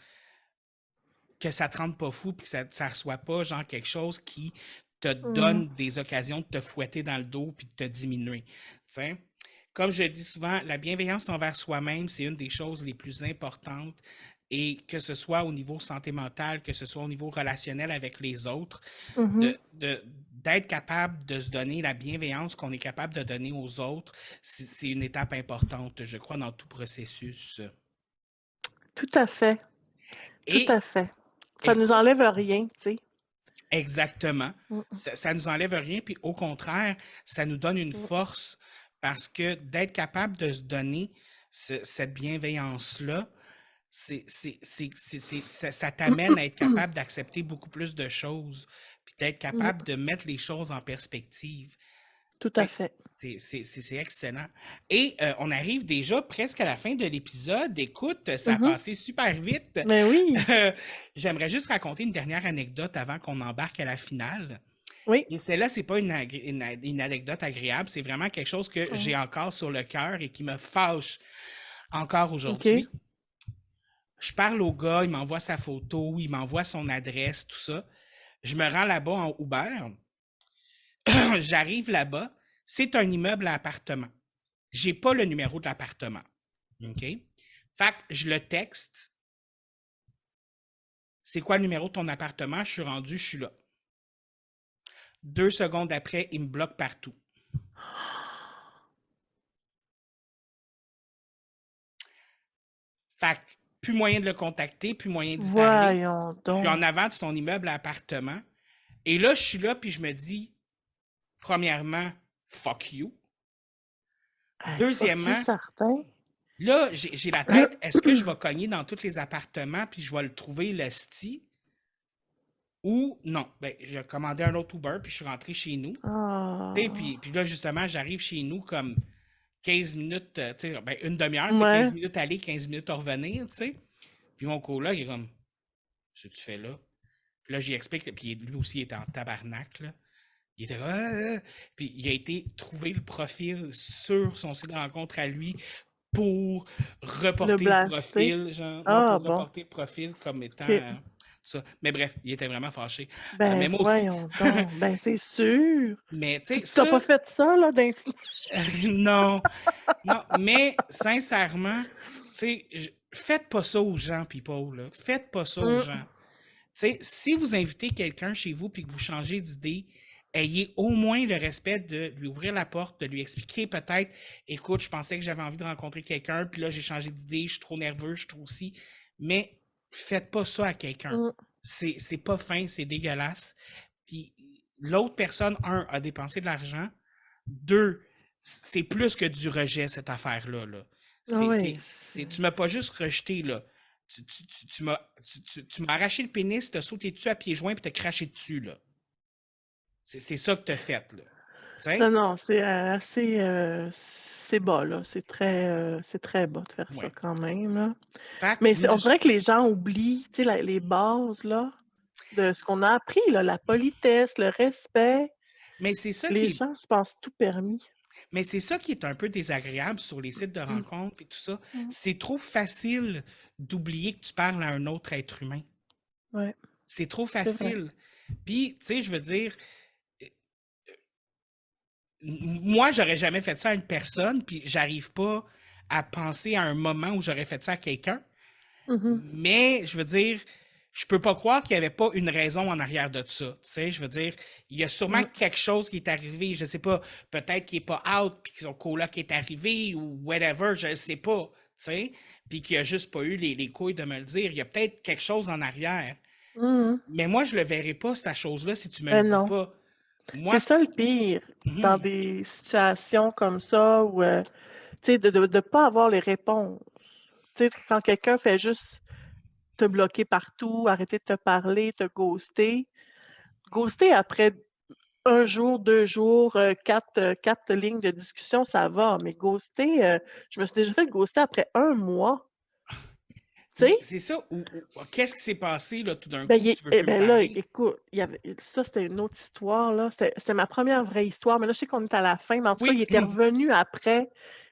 que ça te rende pas fou puis que ça reçoit pas, genre, quelque chose qui te Mmh. donne des occasions de te fouetter dans le dos puis de te diminuer. Tu sais? Comme je dis souvent, la bienveillance envers soi-même, c'est une des choses les plus importantes. Et que ce soit au niveau santé mentale, que ce soit au niveau relationnel avec les autres, Mmh. d'être capable de se donner la bienveillance qu'on est capable de donner aux autres, c'est une étape importante, je crois, dans tout processus. Tout à fait, tout Et à fait. Ça nous écoute, enlève rien, tu sais? exactement, Mmh mh. ça nous enlève rien, puis au contraire, ça nous donne une Mmh. force parce que d'être capable de se donner cette bienveillance-là, ça t'amène à être capable d'accepter beaucoup plus de choses, puis d'être Mmh. capable de mettre les choses en perspective. Tout à Fait que fait. c'est excellent. Et on arrive déjà presque à la fin de l'épisode. Écoute, ça a Mmh. passé super vite. Mais oui, Euh, J'aimerais juste raconter une dernière anecdote avant qu'on embarque à la finale. oui. Et celle-là, c'est pas une anecdote agréable, c'est vraiment quelque chose que Mmh. j'ai encore sur le cœur et qui me fâche encore OK. aujourd'hui. Je parle au gars, il m'envoie sa photo, il m'envoie son adresse, tout ça. Je me rends là-bas en Uber. J'arrive là-bas, c'est un immeuble à appartement. J'ai pas le numéro de l'appartement. OK? Fait que je le texte. C'est quoi le numéro de ton appartement? Je suis rendu, je suis là. 2 secondes après, il me bloque partout. Fait que plus moyen de le contacter, plus moyen d'y parler. Voyons Je suis en donc. avant de son immeuble à appartement. Et là, je suis là, puis je me dis, premièrement, fuck you. Hey, fuck you, Deuxièmement, certain. là, j'ai la tête, est-ce que je vais cogner dans tous les appartements, puis je vais le trouver, le sti? Ou non, ben, j'ai commandé un autre Uber, puis je suis rentré chez nous. Ah. Puis là, justement, j'arrive chez nous comme 15 minutes, tu sais, ben, une demi-heure, tu sais, Ouais. 15 minutes aller, 15 minutes à revenir, tu sais. Puis mon coloc, il est comme, qu'est-ce que tu fais là? Puis là, j'y explique, puis lui aussi, il était en tabarnak, là. Il était Puis il a été trouver le profil sur son site de rencontre à lui pour Le reporter le blaster. profil, genre, non, Ah, pour bon. reporter le profil comme étant OK. ça. Mais bref, il était vraiment fâché. Ben, Mais moi aussi. voyons donc. Ben, c'est sûr. Mais tu Puis sais, t'as pas ça, fait ça, là, non, non, mais sincèrement, tu sais, faites pas ça aux gens, people, là. Faites pas ça aux gens. Tu sais, si vous invitez quelqu'un chez vous puis que vous changez d'idée, ayez au moins le respect de lui ouvrir la porte, de lui expliquer peut-être, écoute, je pensais que j'avais envie de rencontrer quelqu'un, puis là, j'ai changé d'idée, je suis trop nerveux, je suis trop aussi. Mais faites pas ça à quelqu'un. C'est pas fin, c'est dégueulasse. Puis l'autre personne, un, a dépensé de l'argent. Deux, c'est plus que du rejet, cette affaire-là. Là. Ah oui. Tu m'as pas juste rejeté, là. Tu m'as arraché le pénis, t'as sauté dessus à pieds joints puis t'as craché dessus, là. C'est ça que t'as fait, là. T'sais? Non, non, c'est assez... c'est bas, là. C'est très bas de faire ça Ouais. quand même, là. Fait Mais que on dirait que les gens oublient, tu sais, les bases, là, de ce qu'on a appris, là, la politesse, le respect. mais c'est ça Les qui est gens se pensent tout permis. Mais c'est ça qui est un peu désagréable sur les sites de rencontres et tout ça. Mm. C'est trop facile d'oublier que tu parles à un autre être humain. Ouais, C'est trop c'est vrai. facile. Puis, tu sais, je veux dire, moi, j'aurais jamais fait ça à une personne, puis j'arrive pas à penser à un moment où j'aurais fait ça à quelqu'un. Mhm. Mais, je veux dire, je peux pas croire qu'il y avait pas une raison en arrière de ça. Tu sais, je veux dire, il y a sûrement Mm. quelque chose qui est arrivé. Je sais pas, peut-être qu'il est pas out, puis que son coloc est arrivé, ou whatever, je sais pas. Tu sais, puis qu'il a juste pas eu les couilles de me le dire. Il y a peut-être quelque chose en arrière. Mhm. Mais moi, je le verrai pas, cette chose-là, si tu me le Ben dis non. pas. Moi, C'est ça le pire dans Mhm. des situations comme ça où, tu sais, de pas avoir les réponses. Tu sais, quand quelqu'un fait juste te bloquer partout, arrêter de te parler, te ghoster. Ghoster après 1 jour, 2 jours, 4 lignes de discussion, ça va, mais ghoster, je me suis déjà fait ghoster après 1 mois, tu Mais sais? c'est ça, qu'est-ce qui s'est passé, là, tout d'un Ben, coup, il que est tu veux eh plus me ben là, parler? écoute, il y avait ça, c'était une autre histoire, là. C'était ma première vraie histoire, mais là, je sais qu'on est à la fin, mais en tout cas, il Oui. était revenu après,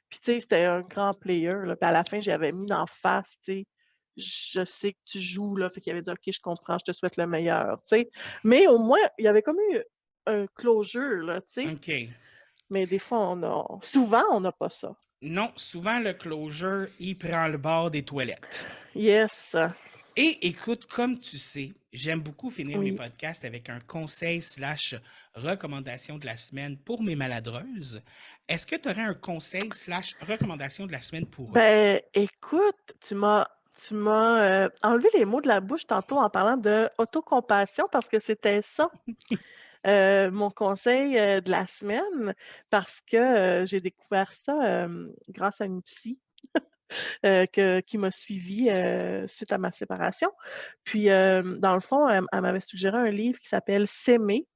puis tu sais, c'était un grand player, là, puis à la fin, j'avais mis d'en face, tu sais: «Je sais que tu joues», là, fait qu'il avait dit: «OK, je comprends, je te souhaite le meilleur», tu sais? Mais au moins, il y avait comme eu un closure, là, tu sais? OK. Mais des fois, souvent, on n'a pas ça. Non, souvent, le closure, il prend le bord des toilettes. Yes, Et écoute, comme tu sais, j'aime beaucoup finir mes oui. podcasts avec un conseil slash recommandation de la semaine pour mes maladreuses. Est-ce que tu aurais un conseil slash recommandation de la semaine pour eux? Ben, écoute, tu m'as enlevé les mots de la bouche tantôt en parlant de autocompassion parce que c'était ça, mon conseil, de la semaine parce que, j'ai découvert ça, grâce à une psy, qui m'a suivie, suite à ma séparation. Puis, dans le fond, elle m'avait suggéré un livre qui s'appelle «S'aimer».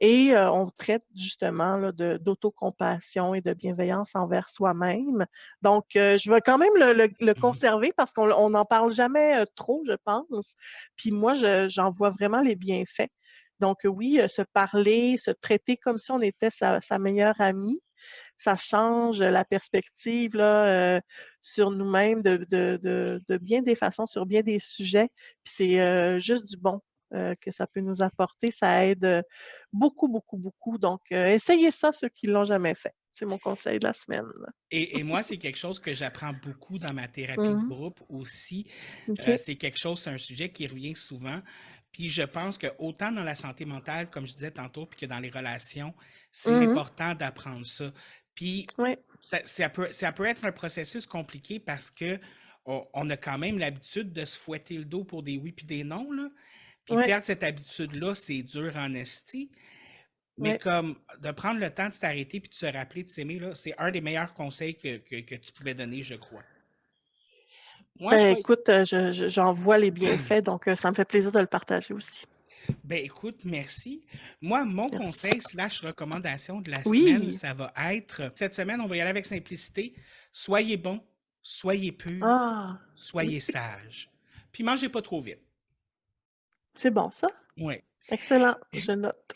Et on traite justement là, d'autocompassion et de bienveillance envers soi-même. Donc, je vais quand même le Mhm. conserver parce qu'on n'en parle jamais trop, je pense. Puis moi, j'en vois vraiment les bienfaits. Donc, oui, se parler, se traiter comme si on était sa meilleure amie, ça change la perspective là, sur nous-mêmes de bien des façons, sur bien des sujets. Puis c'est juste du bon que ça peut nous apporter. Ça aide beaucoup, beaucoup, beaucoup. Donc, essayez ça, ceux qui ne l'ont jamais fait. C'est mon conseil de la semaine. Et moi, c'est quelque chose que j'apprends beaucoup dans ma thérapie de Mhm. groupe aussi. OK. C'est quelque chose, c'est un sujet qui revient souvent. Puis je pense que autant dans la santé mentale, comme je disais tantôt, puis que dans les relations, c'est Mhm. important d'apprendre ça. Puis Oui, ça peut être un processus compliqué parce que on a quand même l'habitude de se fouetter le dos pour des oui puis des non, là. Puis oui, perdre cette habitude-là, c'est dur en esti. Mais oui. comme de prendre le temps de t'arrêter puis de se rappeler de s'aimer, là, c'est un des meilleurs conseils que tu pouvais donner, je crois. Moi, je Ben vais... écoute, j'en vois les bienfaits, donc ça me fait plaisir de le partager aussi. Ben écoute, merci. Moi, mon Merci. conseil / recommandation de la semaine, Oui. ça va être... Cette semaine, on va y aller avec simplicité. Soyez bon, soyez pur, Ah, oui, soyez sage. Puis mangez pas trop vite. c'est bon ça. Ouais. Excellent, je note.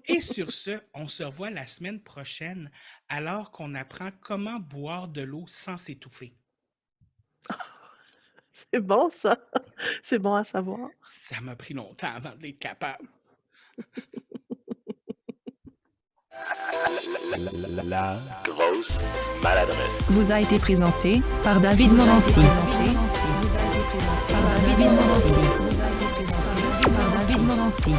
Et sur ce, on se revoit la semaine prochaine alors qu'on apprend comment boire de l'eau sans s'étouffer. C'est bon ça. C'est bon à savoir. Ça m'a pris longtemps avant d'être capable. La grosse maladresse. Vous a été présenté par David Morancy. David Morancy.